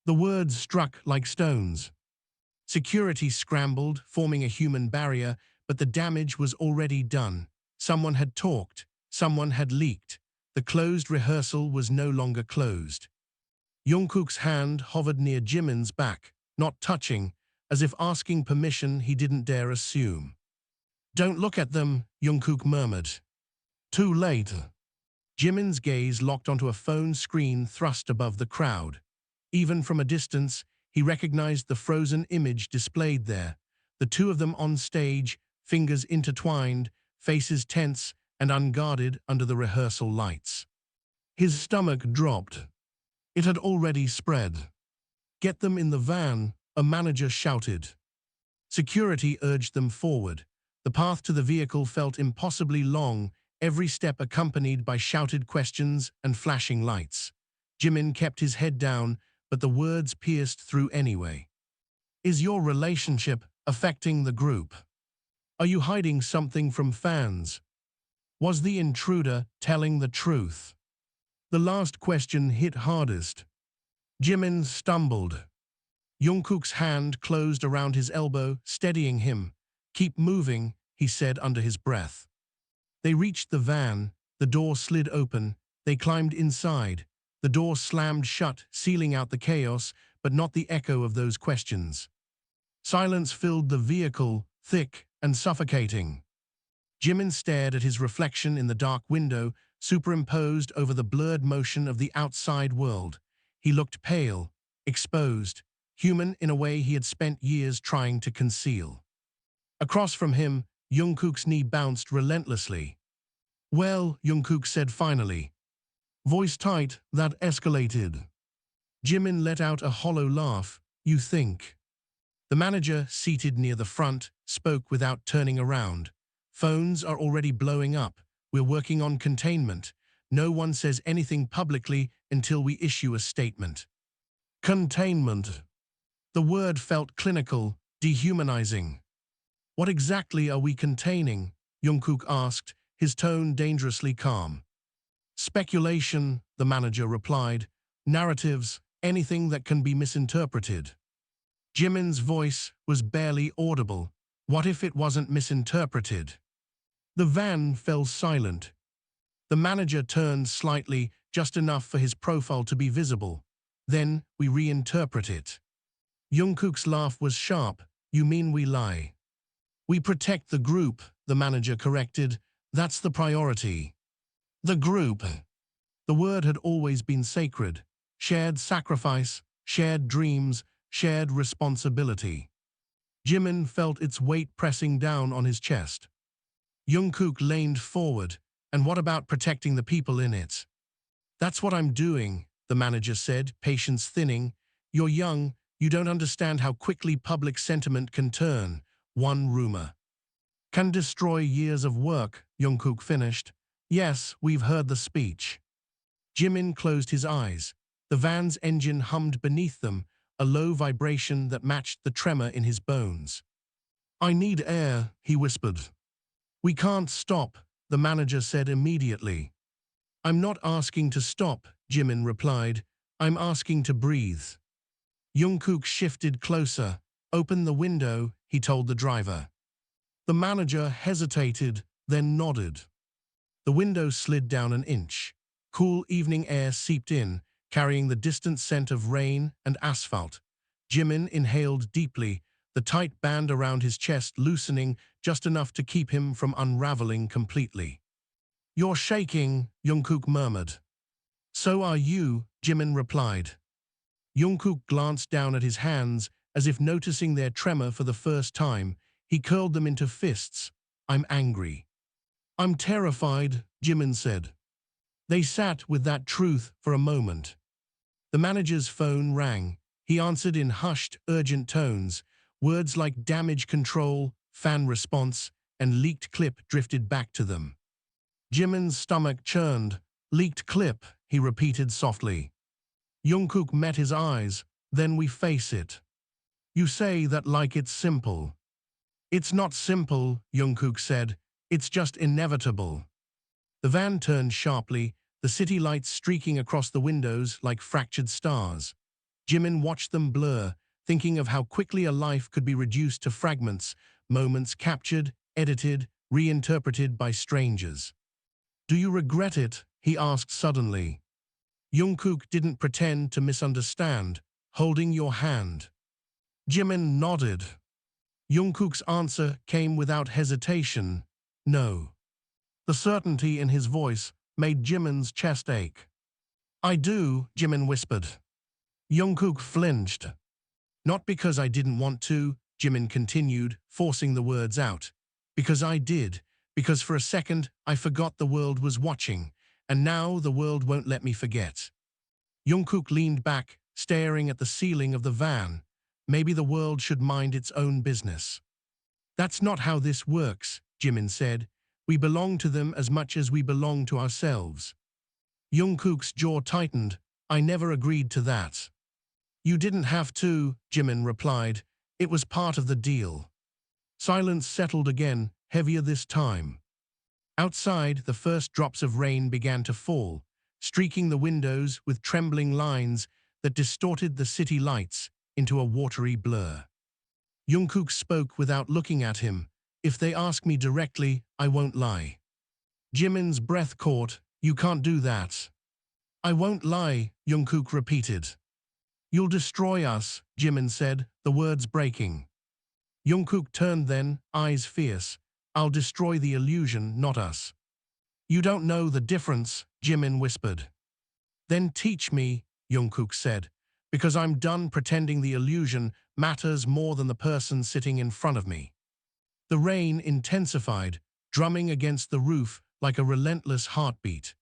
The words struck like stones. Security scrambled, forming a human barrier, but the damage was already done. Someone had talked, someone had leaked. The closed rehearsal was no longer closed. Jungkook's hand hovered near Jimin's back, not touching, as if asking permission he didn't dare assume. Don't look at them, Jungkook murmured. Too late. Jimin's gaze locked onto a phone screen thrust above the crowd. Even from a distance, he recognized the frozen image displayed there. The two of them on stage, fingers intertwined, faces tense and unguarded under the rehearsal lights. His stomach dropped. It had already spread. Get them in the van, a manager shouted. Security urged them forward. The path to the vehicle felt impossibly long, every step accompanied by shouted questions and flashing lights. Jimin kept his head down, but the words pierced through anyway. Is your relationship affecting the group? Are you hiding something from fans? Was the intruder telling the truth? The last question hit hardest. Jimin stumbled. Jungkook's hand closed around his elbow, steadying him. Keep moving, he said under his breath. They reached the van, the door slid open, they climbed inside. The door slammed shut, sealing out the chaos, but not the echo of those questions. Silence filled the vehicle, thick and suffocating. Jimin stared at his reflection in the dark window, superimposed over the blurred motion of the outside world. He looked pale, exposed, human in a way he had spent years trying to conceal. Across from him, Jungkook's knee bounced relentlessly. Well, Jungkook said finally. Voice tight, that escalated. Jimin let out a hollow laugh. You think? The manager, seated near the front, spoke without turning around. Phones are already blowing up. We're working on containment. No one says anything publicly until we issue a statement. Containment. The word felt clinical, dehumanizing. What exactly are we containing? Jungkook asked, his tone dangerously calm. Speculation, the manager replied. Narratives, anything that can be misinterpreted. Jimin's voice was barely audible. What if it wasn't misinterpreted? The van fell silent. The manager turned slightly, just enough for his profile to be visible. Then we reinterpret it. Jungkook's laugh was sharp. You mean we lie? We protect the group, the manager corrected. That's the priority. The group. The word had always been sacred. Shared sacrifice, shared dreams, shared responsibility. Jimin felt its weight pressing down on his chest. Jungkook leaned forward. And what about protecting the people in it? That's what I'm doing, the manager said, patience thinning. You're young, you don't understand how quickly public sentiment can turn. One rumor can destroy years of work, Jungkook finished. Yes, we've heard the speech. Jimin closed his eyes. The van's engine hummed beneath them, a low vibration that matched the tremor in his bones. I need air, he whispered. We can't stop, the manager said immediately. I'm not asking to stop, Jimin replied. I'm asking to breathe. Jungkook shifted closer. Open the window, he told the driver. The manager hesitated, then nodded. The window slid down an inch. Cool evening air seeped in, carrying the distant scent of rain and asphalt. Jimin inhaled deeply, the tight band around his chest loosening just enough to keep him from unraveling completely. You're shaking, Jungkook murmured. So are you, Jimin replied. Jungkook glanced down at his hands, as if noticing their tremor for the first time. He curled them into fists. I'm angry. I'm terrified, Jimin said. They sat with that truth for a moment. The manager's phone rang. He answered in hushed, urgent tones. Words like damage control, fan response, and leaked clip drifted back to them. Jimin's stomach churned. Leaked clip, he repeated softly. Jungkook met his eyes. Then we face it. You say that like it's simple. It's not simple, Jungkook said. It's just inevitable. The van turned sharply, the city lights streaking across the windows like fractured stars. Jimin watched them blur, thinking of how quickly a life could be reduced to fragments, moments captured, edited, reinterpreted by strangers. Do you regret it? He asked suddenly. Jungkook didn't pretend to misunderstand, holding your hand. Jimin nodded. Jungkook's answer came without hesitation. No. The certainty in his voice made Jimin's chest ache. I do, Jimin whispered. Jungkook flinched. Not because I didn't want to, Jimin continued, forcing the words out. Because I did. Because for a second I forgot the world was watching, and now the world won't let me forget. Jungkook leaned back, staring at the ceiling of the van. Maybe the world should mind its own business. That's not how this works, Jimin said. We belong to them as much as we belong to ourselves. Jungkook's jaw tightened. I never agreed to that. You didn't have to, Jimin replied. It was part of the deal. Silence settled again, heavier this time. Outside, the first drops of rain began to fall, streaking the windows with trembling lines that distorted the city lights into a watery blur. Jungkook spoke without looking at him. If they ask me directly, I won't lie. Jimin's breath caught. You can't do that. I won't lie, Jungkook repeated. You'll destroy us, Jimin said, the words breaking. Jungkook turned then, eyes fierce. I'll destroy the illusion, not us. You don't know the difference, Jimin whispered. Then teach me, Jungkook said, because I'm done pretending the illusion matters more than the person sitting in front of me. The rain intensified, drumming against the roof like a relentless heartbeat.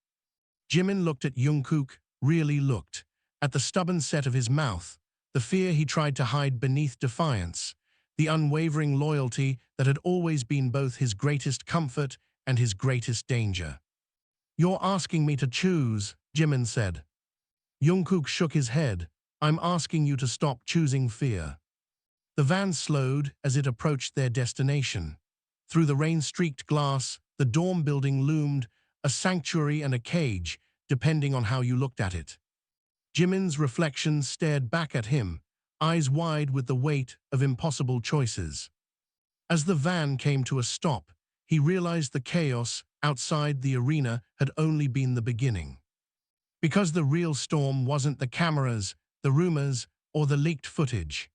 Jimin looked at Jungkook, really looked, at the stubborn set of his mouth, the fear he tried to hide beneath defiance, the unwavering loyalty that had always been both his greatest comfort and his greatest danger. You're asking me to choose, Jimin said. Jungkook shook his head. I'm asking you to stop choosing fear. The van slowed as it approached their destination. Through the rain-streaked glass, the dorm building loomed, a sanctuary and a cage, depending on how you looked at it. Jimin's reflection stared back at him, eyes wide with the weight of impossible choices. As the van came to a stop, he realized the chaos outside the arena had only been the beginning. Because the real storm wasn't the cameras, the rumors, or the leaked footage.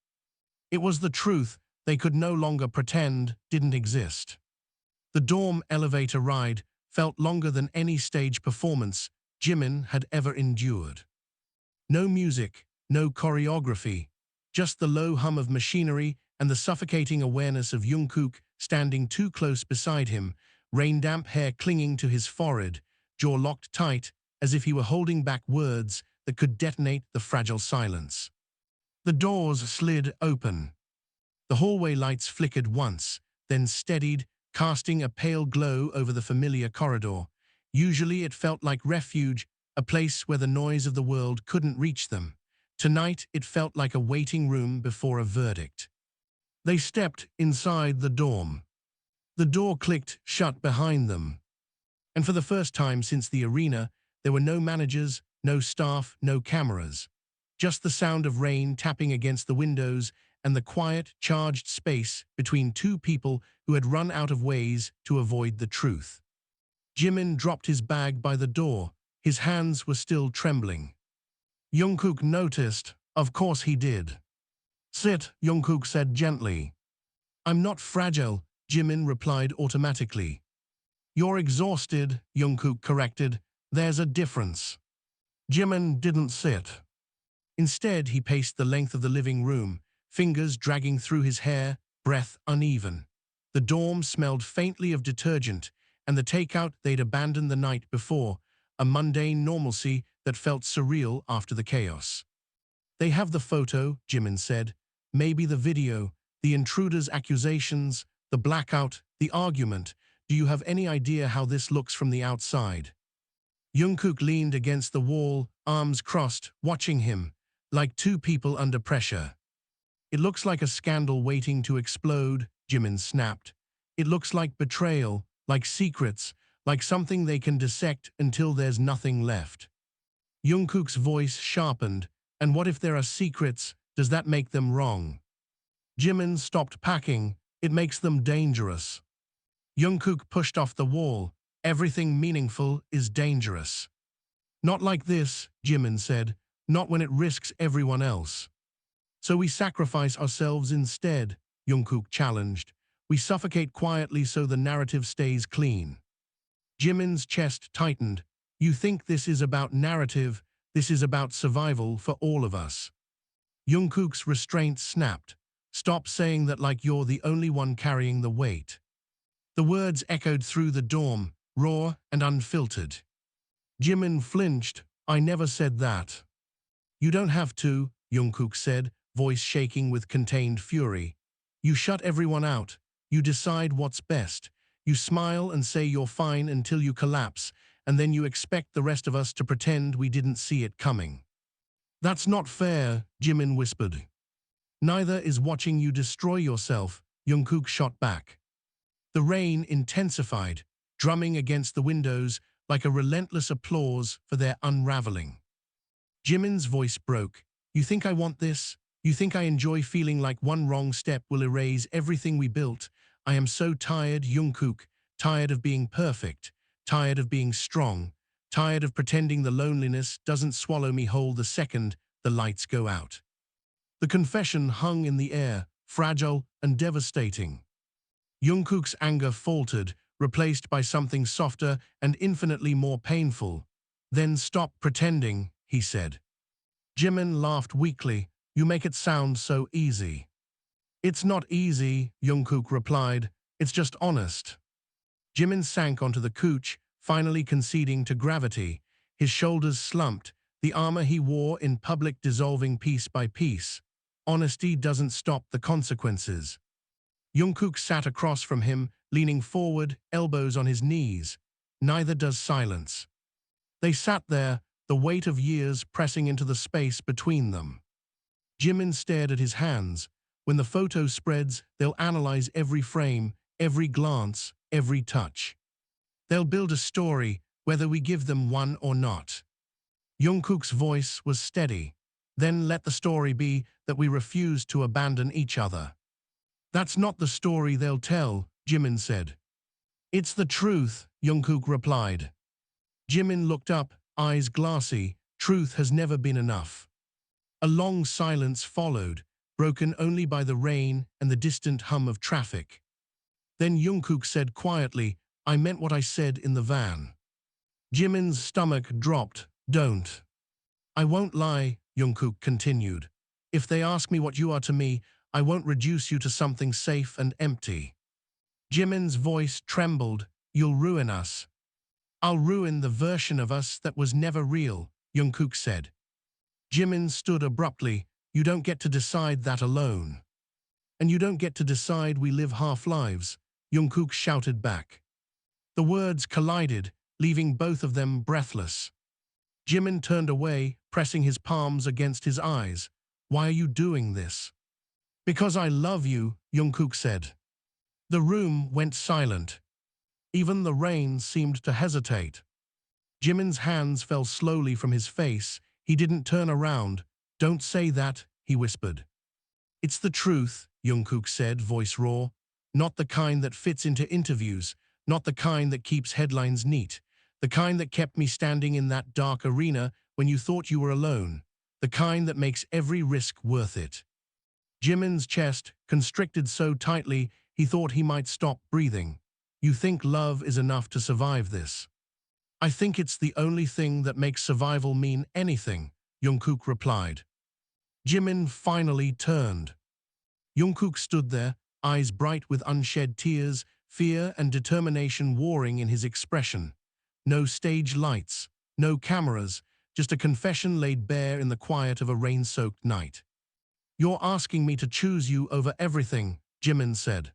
It was the truth they could no longer pretend didn't exist. The dorm elevator ride felt longer than any stage performance Jimin had ever endured. No music, no choreography, just the low hum of machinery and the suffocating awareness of Jungkook standing too close beside him, rain-damp hair clinging to his forehead, jaw locked tight as if he were holding back words that could detonate the fragile silence. The doors slid open. The hallway lights flickered once, then steadied, casting a pale glow over the familiar corridor. Usually it felt like refuge, a place where the noise of the world couldn't reach them. Tonight it felt like a waiting room before a verdict. They stepped inside the dorm. The door clicked shut behind them. And for the first time since the arena, there were no managers, no staff, no cameras. Just the sound of rain tapping against the windows and the quiet, charged space between two people who had run out of ways to avoid the truth. Jimin dropped his bag by the door. His hands were still trembling. Jungkook noticed. Of course he did. Sit, Jungkook said gently. I'm not fragile, Jimin replied automatically. You're exhausted, Jungkook corrected. There's a difference. Jimin didn't sit. Instead, he paced the length of the living room, fingers dragging through his hair, breath uneven. The dorm smelled faintly of detergent and the takeout they'd abandoned the night before, a mundane normalcy that felt surreal after the chaos. They have the photo, Jimin said. Maybe the video, the intruder's accusations, the blackout, the argument. Do you have any idea how this looks from the outside? Jungkook leaned against the wall, arms crossed, watching him, like two people under pressure. It looks like a scandal waiting to explode, Jimin snapped. It looks like betrayal, like secrets, like something they can dissect until there's nothing left. Jungkook's voice sharpened. And what if there are secrets? Does that make them wrong? Jimin stopped packing. It makes them dangerous. Jungkook pushed off the wall. Everything meaningful is dangerous. Not like this, Jimin said. Not when it risks everyone else. So we sacrifice ourselves instead, Jungkook challenged. We suffocate quietly so the narrative stays clean. Jimin's chest tightened. You think this is about narrative? This is about survival for all of us. Jungkook's restraint snapped. Stop saying that like you're the only one carrying the weight. The words echoed through the dorm, raw and unfiltered. Jimin flinched. I never said that. You don't have to, Jungkook said, voice shaking with contained fury. You shut everyone out. You decide what's best. You smile and say you're fine until you collapse, and then you expect the rest of us to pretend we didn't see it coming. That's not fair, Jimin whispered. Neither is watching you destroy yourself, Jungkook shot back. The rain intensified, drumming against the windows like a relentless applause for their unraveling. Jimin's voice broke. You think I want this? You think I enjoy feeling like one wrong step will erase everything we built? I am so tired, Jungkook, tired of being perfect, tired of being strong, tired of pretending the loneliness doesn't swallow me whole the second the lights go out. The confession hung in the air, fragile and devastating. Jungkook's anger faltered, replaced by something softer and infinitely more painful. Then stop pretending, he said. Jimin laughed weakly. You make it sound so easy. It's not easy, Jungkook replied. It's just honest. Jimin sank onto the couch, finally conceding to gravity. His shoulders slumped, the armor he wore in public dissolving piece by piece. Honesty doesn't stop the consequences. Jungkook sat across from him, leaning forward, elbows on his knees. Neither does silence. They sat there, the weight of years pressing into the space between them. Jimin stared at his hands. When the photo spreads, they'll analyze every frame, every glance, every touch. They'll build a story, whether we give them one or not. Jungkook's voice was steady. Then let the story be that we refuse to abandon each other. That's not the story they'll tell, Jimin said. It's the truth, Jungkook replied. Jimin looked up, eyes glassy. Truth has never been enough. A long silence followed, broken only by the rain and the distant hum of traffic. Then Jungkook said quietly, I meant what I said in the van. Jimin's stomach dropped. Don't. I won't lie, Jungkook continued. If they ask me what you are to me, I won't reduce you to something safe and empty. Jimin's voice trembled. You'll ruin us. I'll ruin the version of us that was never real, Jungkook said. Jimin stood abruptly. You don't get to decide that alone. And you don't get to decide we live half-lives, Jungkook shouted back. The words collided, leaving both of them breathless. Jimin turned away, pressing his palms against his eyes. Why are you doing this? Because I love you, Jungkook said. The room went silent. Even the rain seemed to hesitate. Jimin's hands fell slowly from his face. He didn't turn around. Don't say that, he whispered. It's the truth, Jungkook said, voice raw. Not the kind that fits into interviews, not the kind that keeps headlines neat, the kind that kept me standing in that dark arena when you thought you were alone, the kind that makes every risk worth it. Jimin's chest constricted so tightly he thought he might stop breathing. You think love is enough to survive this? I think it's the only thing that makes survival mean anything, Jungkook replied. Jimin finally turned. Jungkook stood there, eyes bright with unshed tears, fear and determination warring in his expression. No stage lights, no cameras, just a confession laid bare in the quiet of a rain-soaked night. You're asking me to choose you over everything, Jimin said.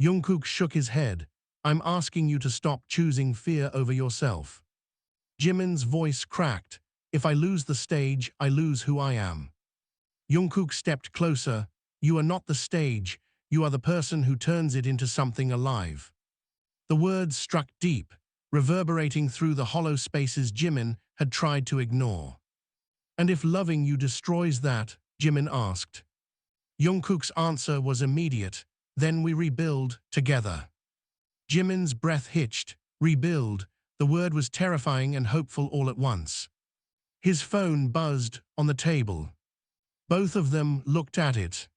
Jungkook shook his head. I'm asking you to stop choosing fear over yourself. Jimin's voice cracked. If I lose the stage, I lose who I am. Jungkook stepped closer. You are not the stage. You are the person who turns it into something alive. The words struck deep, reverberating through the hollow spaces Jimin had tried to ignore. And if loving you destroys that, Jimin asked. Jungkook's answer was immediate. Then we rebuild together. Jimin's breath hitched. Rebuild. The word was terrifying and hopeful all at once. His phone buzzed on the table. Both of them looked at it.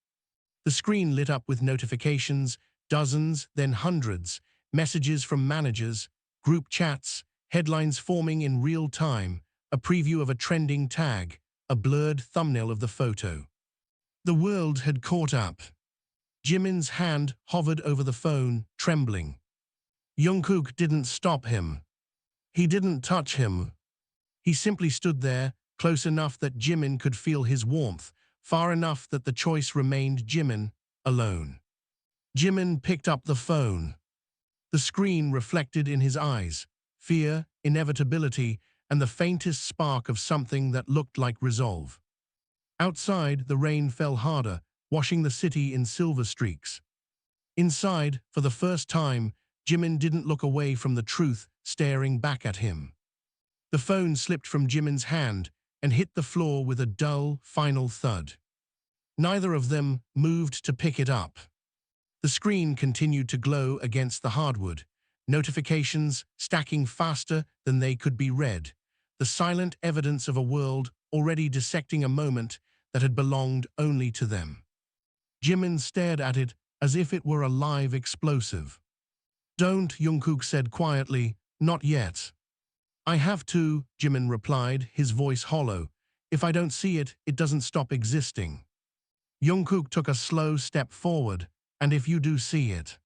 The screen lit up with notifications, dozens, then hundreds, messages from managers, group chats, headlines forming in real time, a preview of a trending tag, a blurred thumbnail of the photo. The world had caught up. Jimin's hand hovered over the phone, trembling. Jungkook didn't stop him. He didn't touch him. He simply stood there, close enough that Jimin could feel his warmth, far enough that the choice remained Jimin alone. Jimin picked up the phone. The screen reflected in his eyes fear, inevitability, and the faintest spark of something that looked like resolve. Outside, the rain fell harder, washing the city in silver streaks. Inside, for the first time, Jimin didn't look away from the truth staring back at him. The phone slipped from Jimin's hand and hit the floor with a dull, final thud. Neither of them moved to pick it up. The screen continued to glow against the hardwood, notifications stacking faster than they could be read, the silent evidence of a world already dissecting a moment that had belonged only to them. Jimin stared at it as if it were a live explosive. "Don't," Jungkook said quietly, "not yet." "I have to," Jimin replied, his voice hollow. "If I don't see it, it doesn't stop existing." Jungkook took a slow step forward. "And if you do see it?"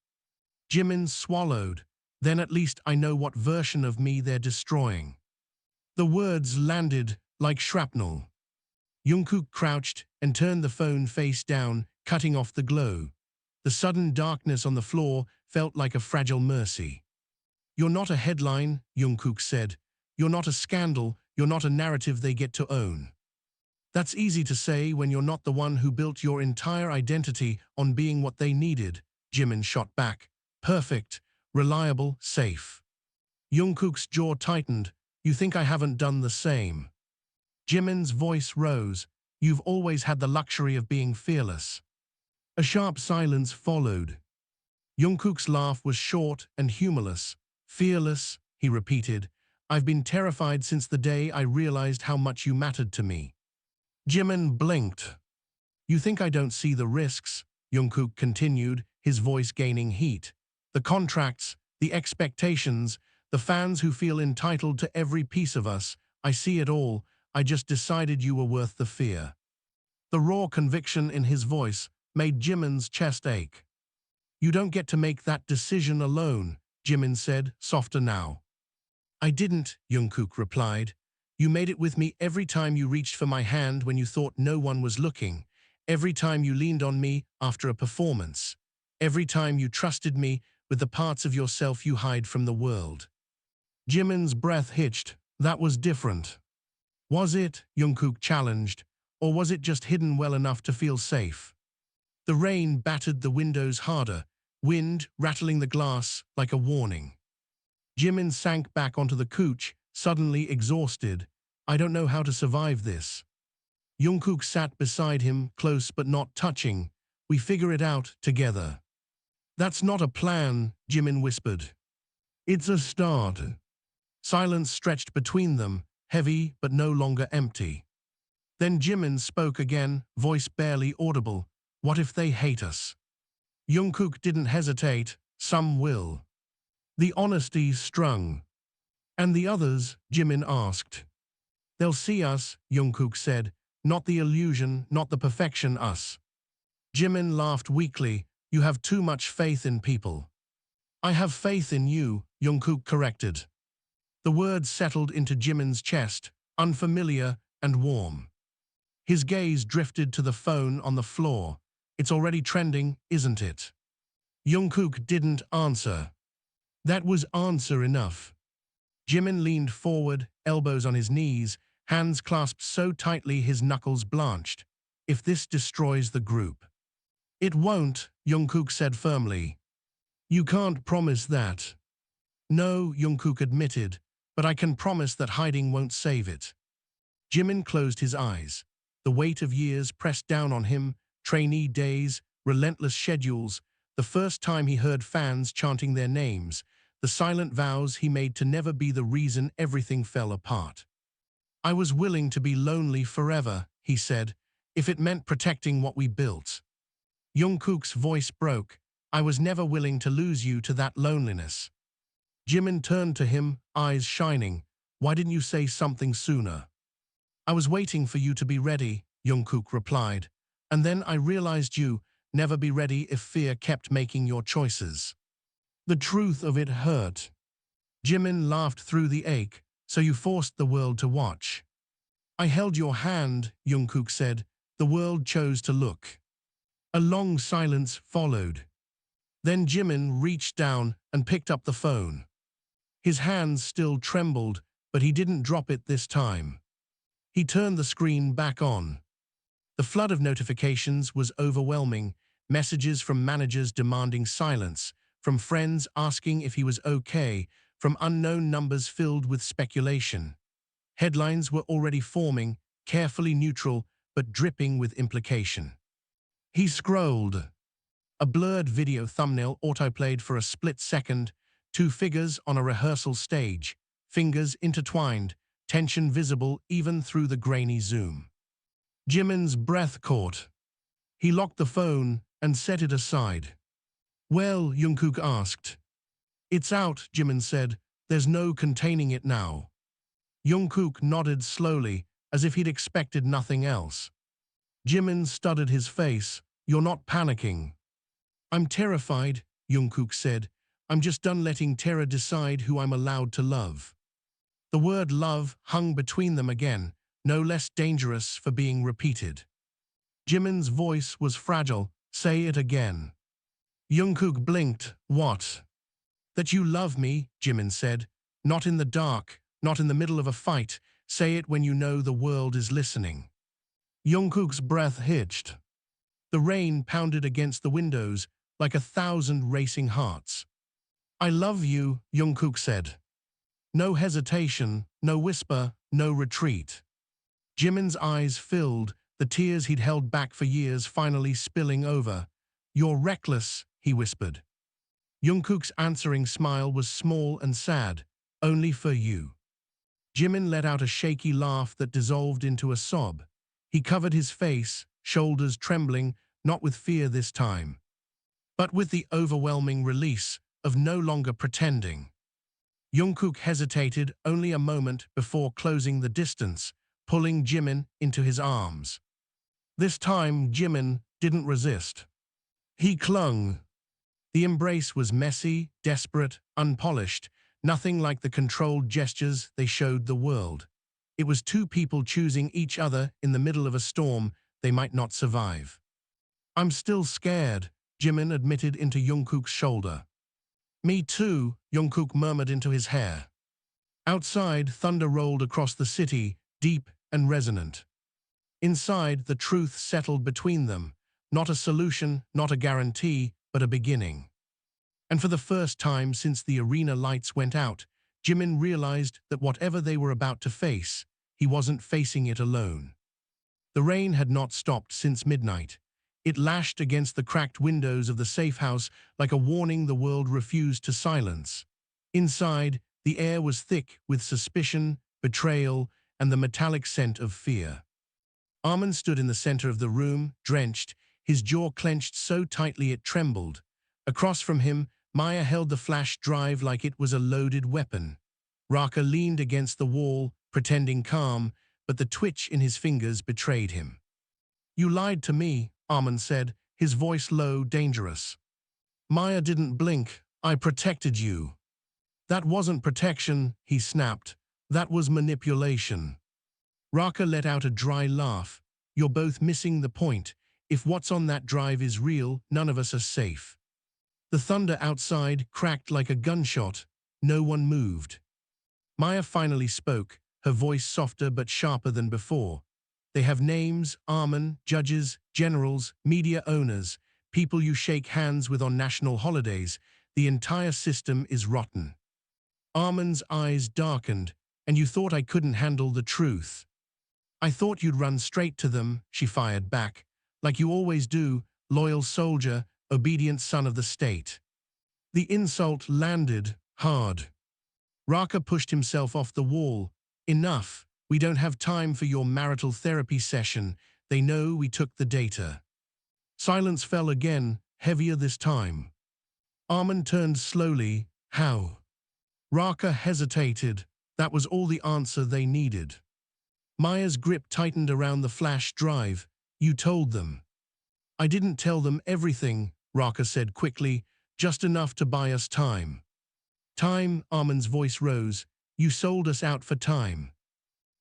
Jimin swallowed. "Then at least I know what version of me they're destroying." The words landed like shrapnel. Jungkook crouched and turned the phone face down, cutting off the glow. The sudden darkness on the floor felt like a fragile mercy. "You're not a headline," Jungkook said. "You're not a scandal. You're not a narrative they get to own." "That's easy to say when you're not the one who built your entire identity on being what they needed," Jimin shot back. "Perfect, reliable, safe." Jungkook's jaw tightened. "You think I haven't done the same?" Jimin's voice rose. "You've always had the luxury of being fearless." A sharp silence followed. Jungkook's laugh was short and humorless. "Fearless," he repeated. "I've been terrified since the day I realized how much you mattered to me." Jimin blinked. "You think I don't see the risks?" Jungkook continued, his voice gaining heat. "The contracts, the expectations, the fans who feel entitled to every piece of us. I see it all. I just decided you were worth the fear." The raw conviction in his voice made Jimin's chest ache. "You don't get to make that decision alone," Jimin said, softer now. "I didn't," Jungkook replied. "You made it with me every time you reached for my hand when you thought no one was looking, every time you leaned on me after a performance, every time you trusted me with the parts of yourself you hide from the world." Jimin's breath hitched. "That was different." "Was it?" Jungkook challenged. "Or was it just hidden well enough to feel safe?" The rain battered the windows harder, wind rattling the glass like a warning. Jimin sank back onto the couch, suddenly exhausted. "I don't know how to survive this." Jungkook sat beside him, close but not touching. "We figure it out together." "That's not a plan," Jimin whispered. "It's a start." Silence stretched between them, heavy but no longer empty. Then Jimin spoke again, voice barely audible. "What if they hate us?" Jungkook didn't hesitate. "Some will." The honesty strung. "And the others?" Jimin asked. "They'll see us," Jungkook said. "Not the illusion, not the perfection us." Jimin laughed weakly. "You have too much faith in people." "I have faith in you," Jungkook corrected. The words settled into Jimin's chest, unfamiliar and warm. His gaze drifted to the phone on the floor. "It's already trending, isn't it?" Jungkook didn't answer. That was answer enough. Jimin leaned forward, elbows on his knees, hands clasped so tightly his knuckles blanched. "If this destroys the group." "It won't," Jungkook said firmly. "You can't promise that." "No," Jungkook admitted, "but I can promise that hiding won't save it." Jimin closed his eyes. The weight of years pressed down on him, trainee days, relentless schedules, the first time he heard fans chanting their names, the silent vows he made to never be the reason everything fell apart. "I was willing to be lonely forever," he said, "if it meant protecting what we built." Jungkook's voice broke. "I was never willing to lose you to that loneliness." Jimin turned to him, eyes shining. "Why didn't you say something sooner?" "I was waiting for you to be ready," Jungkook replied. "And then I realized you never be ready if fear kept making your choices." The truth of it hurt. Jimin laughed through the ache. "So you forced the world to watch." "I held your hand," Jungkook said. The world chose to look. A long silence followed. Then Jimin reached down and picked up the phone. His hands still trembled, but he didn't drop it this time. He turned the screen back on. The flood of notifications was overwhelming, messages from managers demanding silence, from friends asking if he was okay, from unknown numbers filled with speculation. Headlines were already forming, carefully neutral, but dripping with implication. He scrolled. A blurred video thumbnail autoplayed for a split second, two figures on a rehearsal stage, fingers intertwined, tension visible even through the grainy zoom. Jimin's breath caught. He locked the phone and set it aside. "Well," Jungkook asked. "It's out," Jimin said. "There's no containing it now." Jungkook nodded slowly, as if he'd expected nothing else. Jimin studied his face. "You're not panicking." "I'm terrified," Jungkook said. "I'm just done letting terror decide who I'm allowed to love." The word love hung between them again, no less dangerous for being repeated. Jimin's voice was fragile. "Say it again." Jungkook blinked. "What?" "That you love me," Jimin said. "Not in the dark, not in the middle of a fight. Say it when you know the world is listening." Jungkook's breath hitched. The rain pounded against the windows like 1,000 racing hearts. "I love you," Jungkook said. No hesitation, no whisper, no retreat. Jimin's eyes filled, the tears he'd held back for years finally spilling over. "You're reckless," he whispered. Jungkook's answering smile was small and sad. "Only for you." Jimin let out a shaky laugh that dissolved into a sob. He covered his face, shoulders trembling, not with fear this time, but with the overwhelming release of no longer pretending. Jungkook hesitated only a moment before closing the distance, pulling Jimin into his arms. This time, Jimin didn't resist. He clung. The embrace was messy, desperate, unpolished, nothing like the controlled gestures they showed the world. It was two people choosing each other in the middle of a storm they might not survive. "I'm still scared," Jimin admitted into Jungkook's shoulder. "Me too," Jungkook murmured into his hair. Outside, thunder rolled across the city, deep and resonant. Inside, the truth settled between them. Not a solution, not a guarantee, but a beginning. And for the first time since the arena lights went out, Jimin realized that whatever they were about to face, he wasn't facing it alone. The rain had not stopped since midnight. It lashed against the cracked windows of the safe house like a warning the world refused to silence. Inside, the air was thick with suspicion, betrayal, and the metallic scent of fear. Armin stood in the center of the room, drenched, his jaw clenched so tightly it trembled. Across from him, Maya held the flash drive like it was a loaded weapon. Raka leaned against the wall, pretending calm, but the twitch in his fingers betrayed him. "You lied to me," Armin said, his voice low, dangerous. Maya didn't blink. "I protected you." "That wasn't protection," he snapped. "That was manipulation." Raka let out a dry laugh. "You're both missing the point. If what's on that drive is real, none of us are safe." The thunder outside cracked like a gunshot. No one moved. Maya finally spoke, her voice softer but sharper than before. "They have names: Armin, judges, generals, media owners, people you shake hands with on national holidays. The entire system is rotten." Armin's eyes darkened. "And you thought I couldn't handle the truth." "I thought you'd run straight to them," she fired back. "Like you always do, loyal soldier, obedient son of the state." The insult landed hard. Raka pushed himself off the wall. "Enough. We don't have time for your marital therapy session. They know we took the data." Silence fell again, heavier this time. Armin turned slowly. "How?" Raka hesitated. That was all the answer they needed. Maya's grip tightened around the flash drive. "You told them." "I didn't tell them everything," Raka said quickly, "just enough to buy us time." "Time," Armin's voice rose. "You sold us out for time."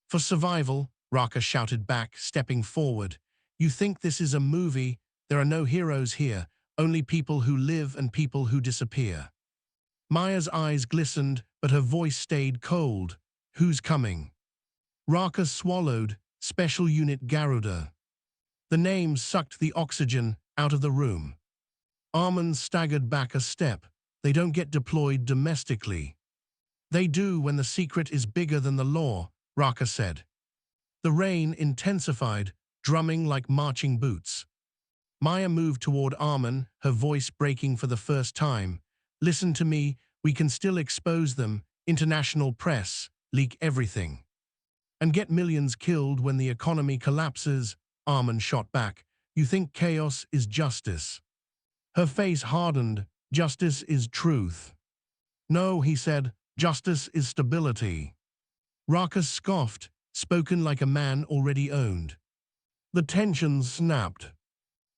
"For survival," Raka shouted back, stepping forward. You think this is a movie? There are no heroes here, only people who live and people who disappear. Maya's eyes glistened, but her voice stayed cold. Who's coming? Raka swallowed. Special Unit Garuda. The name sucked the oxygen out of the room. Armin staggered back a step. They don't get deployed domestically. They do when the secret is bigger than the law, Raka said. The rain intensified, drumming like marching boots. Maya moved toward Armin, her voice breaking for the first time. Listen to me, we can still expose them, international press, leak everything. And get millions killed when the economy collapses, Armin shot back. You think chaos is justice? Her face hardened. Justice is truth. No, he said, justice is stability. Raka scoffed, spoken like a man already owned. The tension snapped.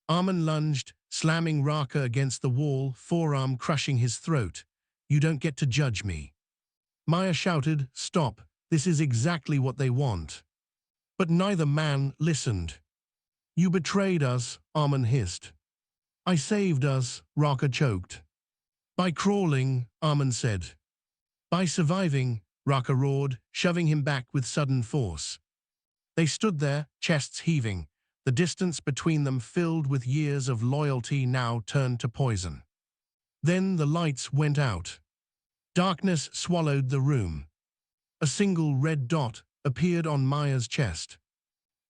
Armin lunged, slamming Raka against the wall, forearm crushing his throat. You don't get to judge me. Maya shouted, stop, this is exactly what they want. But neither man listened. You betrayed us, Armin hissed. I saved us, Raka choked. By crawling, Armin said. By surviving, Raka roared, shoving him back with sudden force. They stood there, chests heaving. The distance between them filled with years of loyalty now turned to poison. Then the lights went out. Darkness swallowed the room. A single red dot appeared on Maya's chest.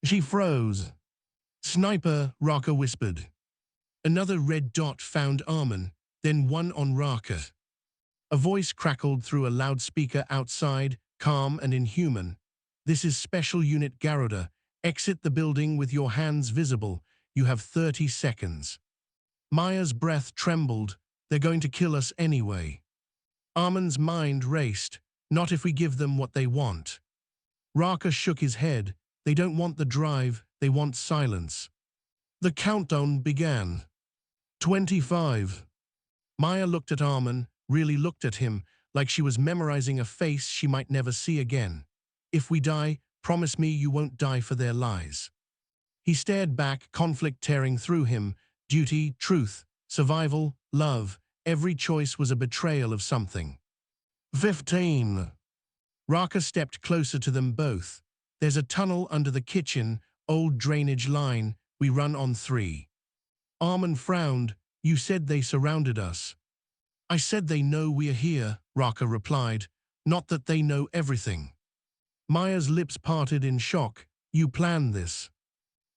She froze. Sniper, Raka whispered. Another red dot found Armin, then one on Raka. A voice crackled through a loudspeaker outside, calm and inhuman. This is Special Unit Garuda. Exit the building with your hands visible. You have 30 seconds. Maya's breath trembled. They're going to kill us anyway. Armin's mind raced. Not if we give them what they want. Raka shook his head. They don't want the drive, they want silence. The countdown began. 25. Maya looked at Armin, really looked at him, like she was memorizing a face she might never see again. If we die, promise me you won't die for their lies. He stared back, conflict tearing through him. Duty, truth, survival, love. Every choice was a betrayal of something. 15. Raka stepped closer to them both. There's a tunnel under the kitchen, old drainage line. We run on 3. Armin frowned. You said they surrounded us. I said they know we are here, Raka replied. Not that they know everything. Maya's lips parted in shock. You planned this.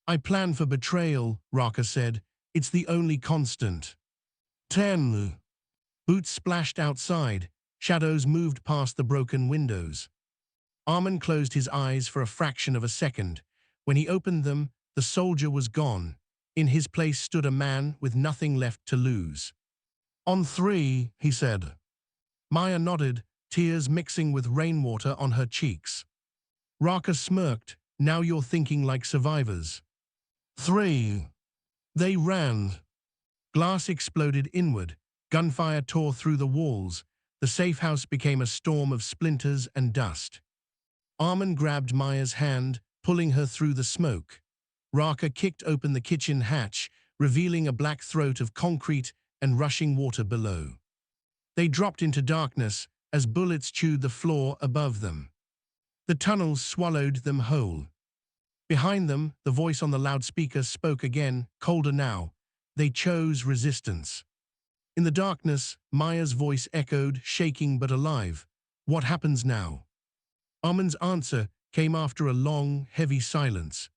I plan for betrayal, Raka said. It's the only constant. 10. Boots splashed outside. Shadows moved past the broken windows. Armin closed his eyes for a fraction of a second. When he opened them, the soldier was gone. In his place stood a man with nothing left to lose. On 3, he said. Maya nodded, tears mixing with rainwater on her cheeks. Raka smirked. Now you're thinking like survivors. 3. They ran. Glass exploded inward. Gunfire tore through the walls. The safe house became a storm of splinters and dust. Armin grabbed Maya's hand, pulling her through the smoke. Raka kicked open the kitchen hatch, revealing a black throat of concrete and rushing water below. They dropped into darkness as bullets chewed the floor above them. The tunnels swallowed them whole. Behind them, the voice on the loudspeaker spoke again, colder now. They chose resistance. In the darkness, Maya's voice echoed, shaking but alive. What happens now? Armin's answer came after a long, heavy silence.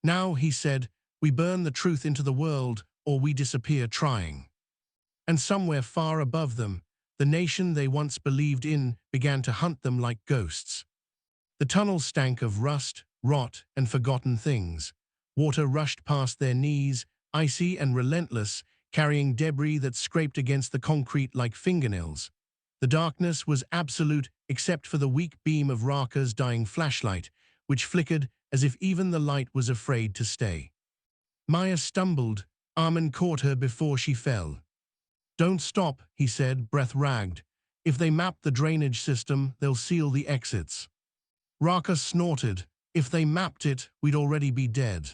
Now, he said, we burn the truth into the world, or we disappear trying. And somewhere far above them, the nation they once believed in began to hunt them like ghosts. The tunnel stank of rust, rot, and forgotten things. Water rushed past their knees, icy and relentless, carrying debris that scraped against the concrete like fingernails. The darkness was absolute except for the weak beam of Raka's dying flashlight, which flickered as if even the light was afraid to stay. Maya stumbled. Armin caught her before she fell. Don't stop, he said, breath ragged. If they map the drainage system, they'll seal the exits. Raka snorted. If they mapped it, we'd already be dead.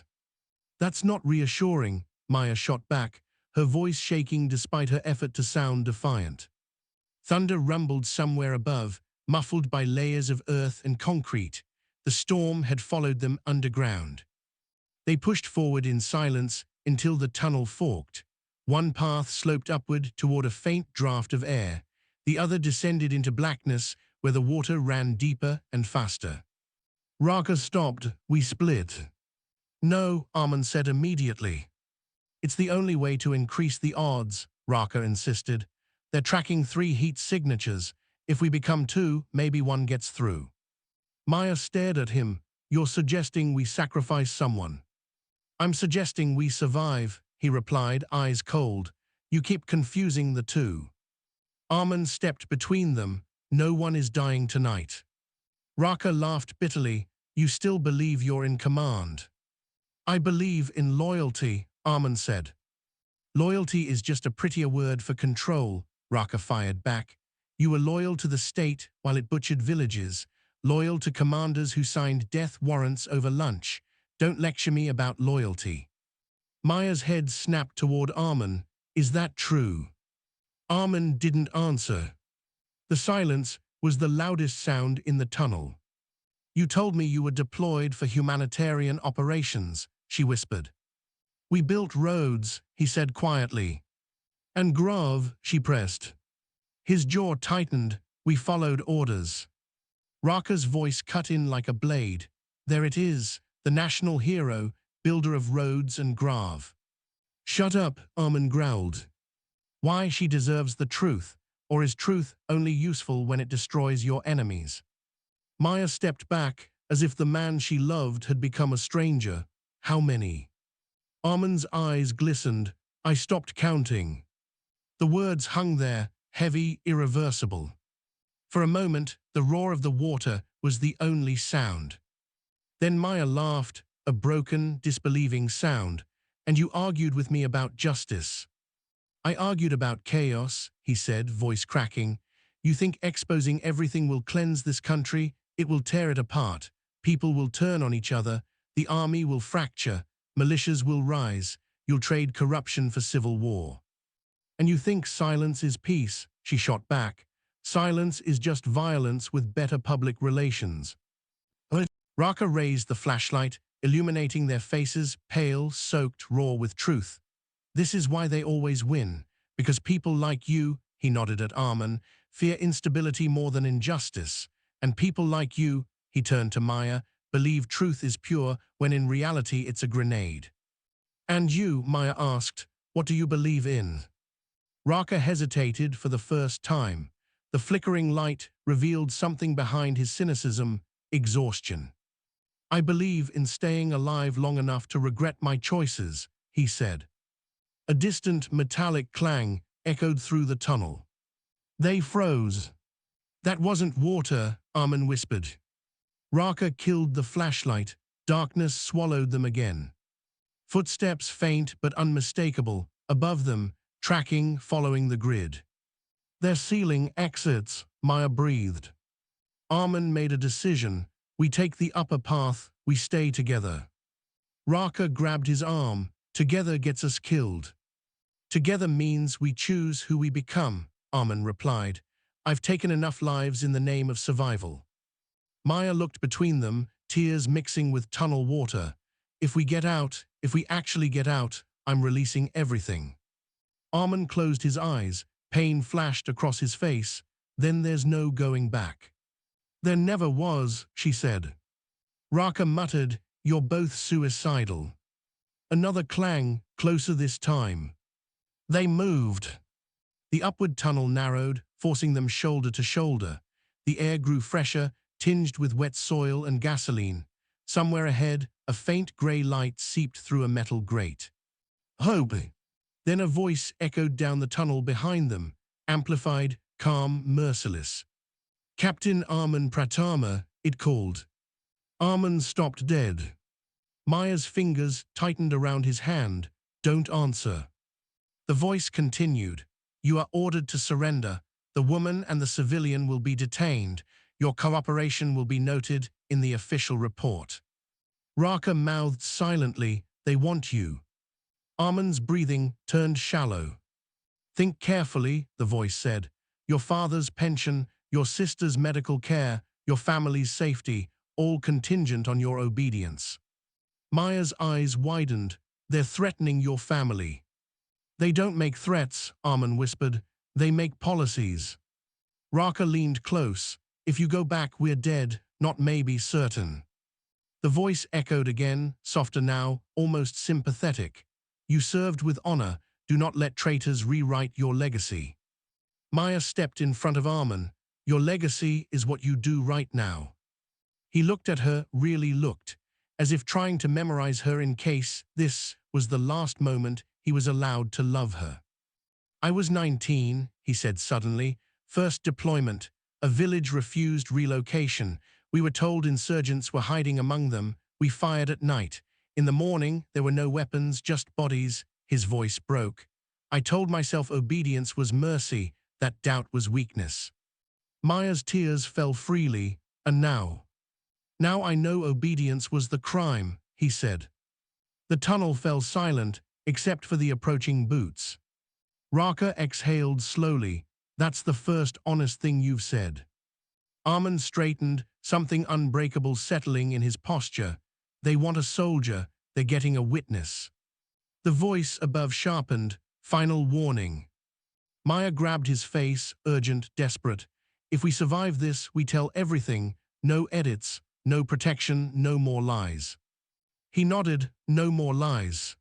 That's not reassuring, Maya shot back, her voice shaking despite her effort to sound defiant. Thunder rumbled somewhere above, muffled by layers of earth and concrete. The storm had followed them underground. They pushed forward in silence until the tunnel forked. One path sloped upward toward a faint draft of air. The other descended into blackness where the water ran deeper and faster. Raka stopped. We split. No, Armin said immediately. It's the only way to increase the odds, Raka insisted. They're tracking 3 heat signatures. If we become 2, maybe one gets through. Maya stared at him. You're suggesting we sacrifice someone. I'm suggesting we survive, he replied, eyes cold. You keep confusing the two. Armin stepped between them. No one is dying tonight. Raka laughed bitterly. You still believe you're in command. I believe in loyalty, Armin said. Loyalty is just a prettier word for control, Raka fired back. You were loyal to the state while it butchered villages, loyal to commanders who signed death warrants over lunch. Don't lecture me about loyalty. Maya's head snapped toward Armin. Is that true? Armin didn't answer. The silence was the loudest sound in the tunnel. You told me you were deployed for humanitarian operations, she whispered. We built roads, he said quietly. And Grave, she pressed. His jaw tightened. We followed orders. Raka's voice cut in like a blade. There it is, the national hero, builder of roads and Grave. Shut up, Armin growled. Why? She deserves the truth, or is truth only useful when it destroys your enemies? Maya stepped back, as if the man she loved had become a stranger. How many? Armin's eyes glistened. I stopped counting. The words hung there, heavy, irreversible. For a moment, the roar of the water was the only sound. Then Maya laughed, a broken, disbelieving sound. And you argued with me about justice. I argued about chaos, he said, voice cracking. You think exposing everything will cleanse this country? It will tear it apart. People will turn on each other. The army will fracture. Militias will rise. You'll trade corruption for civil war. And you think silence is peace, she shot back. Silence is just violence with better public relations. Raka raised the flashlight, illuminating their faces, pale, soaked, raw with truth. This is why they always win. Because people like you, he nodded at Armin, fear instability more than injustice. And people like you, he turned to Maya, believe truth is pure when in reality it's a grenade. And you, Maya asked, what do you believe in? Raka hesitated for the first time. The flickering light revealed something behind his cynicism, exhaustion. I believe in staying alive long enough to regret my choices, he said. A distant metallic clang echoed through the tunnel. They froze. That wasn't water, Armin whispered. Raka killed the flashlight. Darkness swallowed them again. Footsteps faint but unmistakable, above them, tracking, following the grid. Their ceiling exits, Maya breathed. Armin made a decision. We take the upper path, we stay together. Raka grabbed his arm. Together gets us killed. Together means we choose who we become, Armin replied. I've taken enough lives in the name of survival. Maya looked between them, tears mixing with tunnel water. If we actually get out, I'm releasing everything. Armin closed his eyes. Pain flashed across his face. Then there's no going back. There never was, she said. Raka muttered, you're both suicidal. Another clang, closer this time. They moved. The upward tunnel narrowed, forcing them shoulder to shoulder. The air grew fresher, tinged with wet soil and gasoline. Somewhere ahead, a faint grey light seeped through a metal grate. Hope! Then a voice echoed down the tunnel behind them, amplified, calm, merciless. Captain Armin Pratama, it called. Armin stopped dead. Maya's fingers tightened around his hand. Don't answer. The voice continued. You are ordered to surrender. The woman and the civilian will be detained. Your cooperation will be noted in the official report. Raka mouthed silently. They want you. Armin's breathing turned shallow. Think carefully, the voice said. Your father's pension, your sister's medical care, your family's safety, all contingent on your obedience. Maya's eyes widened. They're threatening your family. They don't make threats, Armin whispered. They make policies. Raka leaned close. If you go back, we're dead, not maybe, certain. The voice echoed again, softer now, almost sympathetic. You served with honor. Do not let traitors rewrite your legacy. Maya stepped in front of Armin. Your legacy is what you do right now. He looked at her, really looked, as if trying to memorize her in case this was the last moment he was allowed to love her. I was 19, he said suddenly. First deployment. A village refused relocation. We were told insurgents were hiding among them. We fired at night. In the morning, there were no weapons, just bodies. His voice broke. I told myself obedience was mercy, that doubt was weakness. Maya's tears fell freely, and now I know obedience was the crime, he said. The tunnel fell silent, except for the approaching boots. Raka exhaled slowly. That's the first honest thing you've said. Armin straightened, something unbreakable settling in his posture. They want a soldier, they're getting a witness. The voice above sharpened, final warning. Maya grabbed his face, urgent, desperate. If we survive this, we tell everything. No edits, no protection, no more lies. He nodded, no more lies.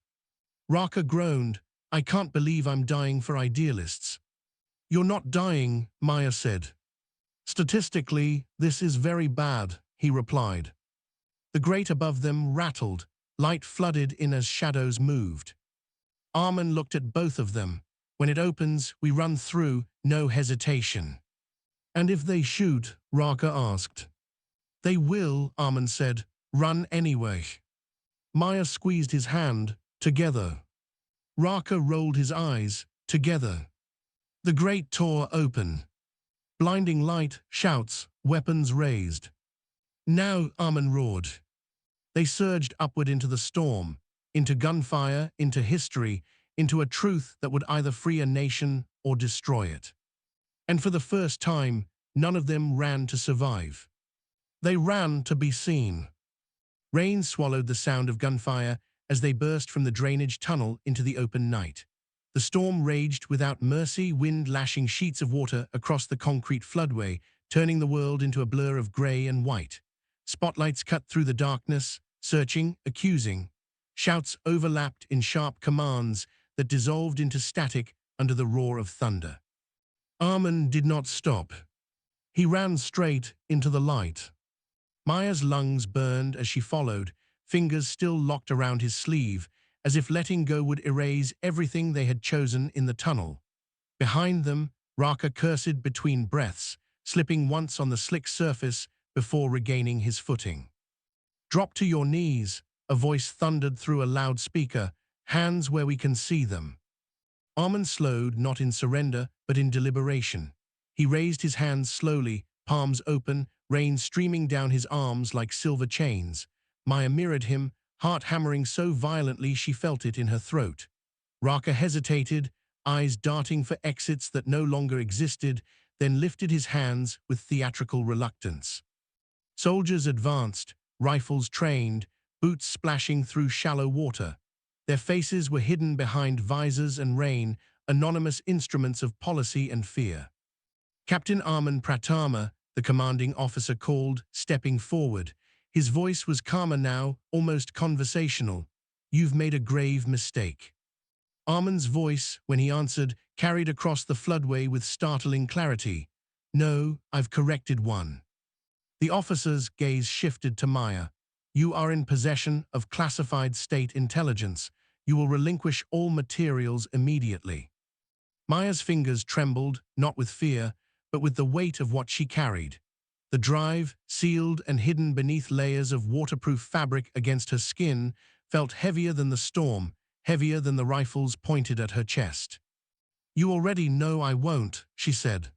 Raka groaned. I can't believe I'm dying for idealists. You're not dying, Maya said. Statistically, this is very bad, he replied. The grate above them rattled. Light flooded in as shadows moved. Armin looked at both of them. When it opens, we run through, no hesitation. And if they shoot, Raka asked. They will, Armin said. Run anyway. Maya squeezed his hand. Together. Raka rolled his eyes. Together. The grate tore open. Blinding light, shouts, weapons raised. Now, Armin roared. They surged upward into the storm, into gunfire, into history, into a truth that would either free a nation or destroy it. And for the first time, none of them ran to survive. They ran to be seen. Rain swallowed the sound of gunfire as they burst from the drainage tunnel into the open night. The storm raged without mercy, wind lashing sheets of water across the concrete floodway, turning the world into a blur of gray and white. Spotlights cut through the darkness, searching, accusing. Shouts overlapped in sharp commands that dissolved into static under the roar of thunder. Armin did not stop. He ran straight into the light. Maya's lungs burned as she followed, fingers still locked around his sleeve, as if letting go would erase everything they had chosen in the tunnel. Behind them, Raka cursed between breaths, slipping once on the slick surface before regaining his footing. Drop to your knees, a voice thundered through a loudspeaker, hands where we can see them. Armin slowed, not in surrender, but in deliberation. He raised his hands slowly, palms open, rain streaming down his arms like silver chains. Maya mirrored him, heart hammering so violently she felt it in her throat. Raka hesitated, eyes darting for exits that no longer existed, then lifted his hands with theatrical reluctance. Soldiers advanced, rifles trained, boots splashing through shallow water. Their faces were hidden behind visors and rain, anonymous instruments of policy and fear. Captain Armin Pratama, the commanding officer, called, stepping forward. His voice was calmer now, almost conversational. You've made a grave mistake. Armin's voice, when he answered, carried across the floodway with startling clarity. No, I've corrected one. The officer's gaze shifted to Maya. You are in possession of classified state intelligence. You will relinquish all materials immediately. Maya's fingers trembled, not with fear, but with the weight of what she carried. The drive, sealed and hidden beneath layers of waterproof fabric against her skin, felt heavier than the storm, heavier than the rifles pointed at her chest. You already know I won't, she said.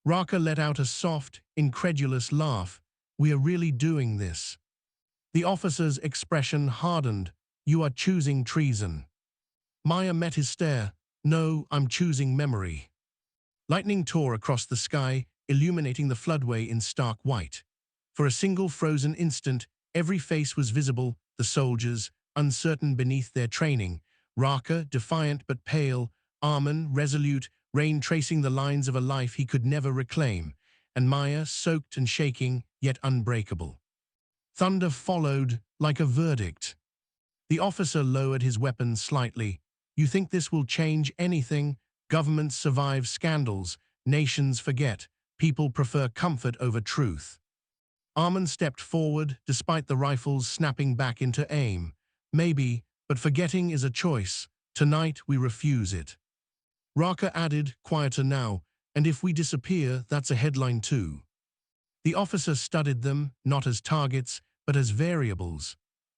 Raka let out a soft, incredulous laugh. We are really doing this. The officer's expression hardened. You are choosing treason. Maya met his stare. No, I'm choosing memory. Lightning tore across the sky, illuminating the floodway in stark white. For a single frozen instant, every face was visible, the soldiers, uncertain beneath their training, Raka, defiant but pale, Armin, resolute, Rain tracing the lines of a life he could never reclaim, and Maya, soaked and shaking, yet unbreakable. Thunder followed, like a verdict. The officer lowered his weapon slightly. You think this will change anything? Governments survive scandals, nations forget, people prefer comfort over truth. Armin stepped forward, despite the rifles snapping back into aim. Maybe, but forgetting is a choice. Tonight we refuse it. Raka added, quieter now, and if we disappear, that's a headline too. The officer studied them, not as targets, but as variables.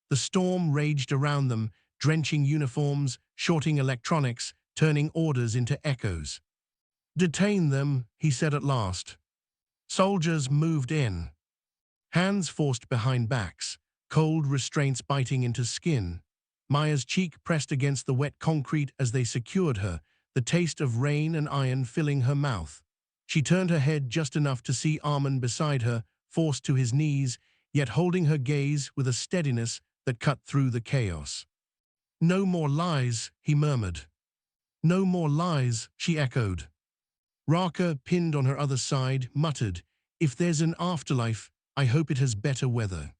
The storm raged around them, drenching uniforms, shorting electronics, turning orders into echoes. Detain them, he said at last. Soldiers moved in. Hands forced behind backs, cold restraints biting into skin. Maya's cheek pressed against the wet concrete as they secured her, the taste of rain and iron filling her mouth. She turned her head just enough to see Armin beside her, forced to his knees, yet holding her gaze with a steadiness that cut through the chaos. No more lies, he murmured. No more lies, she echoed. Raka, pinned on her other side, muttered, if there's an afterlife, I hope it has better weather.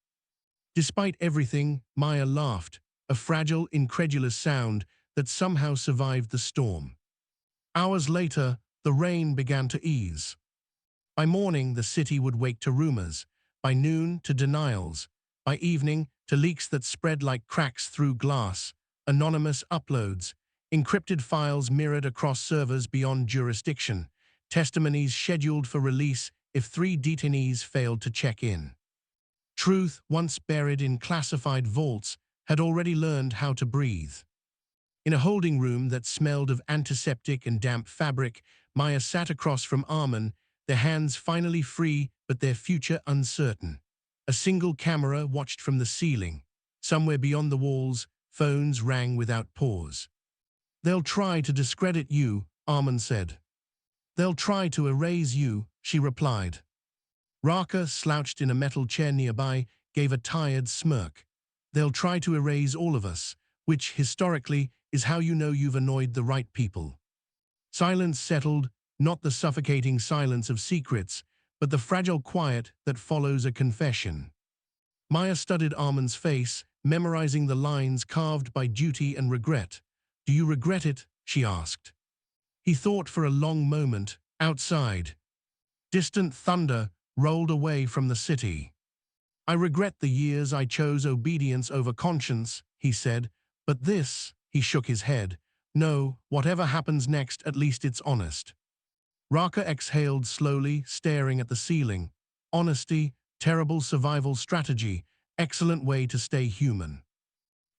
Despite everything, Maya laughed, a fragile, incredulous sound that somehow survived the storm. Hours later, the rain began to ease. By morning, the city would wake to rumors. By noon, to denials. By evening, to leaks that spread like cracks through glass. Anonymous uploads. Encrypted files mirrored across servers beyond jurisdiction. Testimonies scheduled for release if 3 detainees failed to check in. Truth, once buried in classified vaults, had already learned how to breathe. In a holding room that smelled of antiseptic and damp fabric, Maya sat across from Armin, their hands finally free but their future uncertain. A single camera watched from the ceiling. Somewhere beyond the walls, phones rang without pause. They'll try to discredit you, Armin said. They'll try to erase you, she replied. Raka, slouched in a metal chair nearby, gave a tired smirk. They'll try to erase all of us, which, historically, is how you know you've annoyed the right people. Silence settled, not the suffocating silence of secrets, but the fragile quiet that follows a confession. Maya studied Armin's face, memorizing the lines carved by duty and regret. Do you regret it? She asked. He thought for a long moment. Outside, distant thunder rolled away from the city. I regret the years I chose obedience over conscience, he said, but this, he shook his head. No, whatever happens next, at least it's honest. Raka exhaled slowly, staring at the ceiling. Honesty, terrible survival strategy, excellent way to stay human.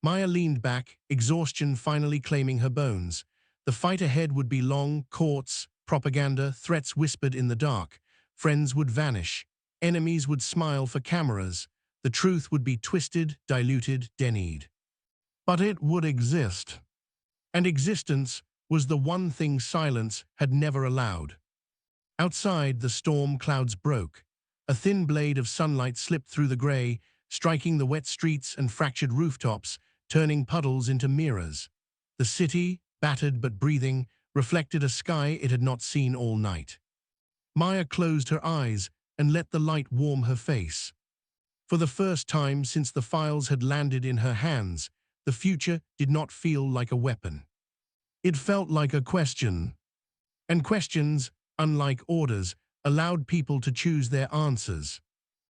Maya leaned back, exhaustion finally claiming her bones. The fight ahead would be long, courts, propaganda, threats whispered in the dark. Friends would vanish. Enemies would smile for cameras. The truth would be twisted, diluted, denied. But it would exist. And existence was the one thing silence had never allowed. Outside, the storm clouds broke. A thin blade of sunlight slipped through the gray, striking the wet streets and fractured rooftops, turning puddles into mirrors. The city, battered but breathing, reflected a sky it had not seen all night. Maya closed her eyes and let the light warm her face. For the first time since the files had landed in her hands, the future did not feel like a weapon. It felt like a question. And questions, unlike orders, allowed people to choose their answers.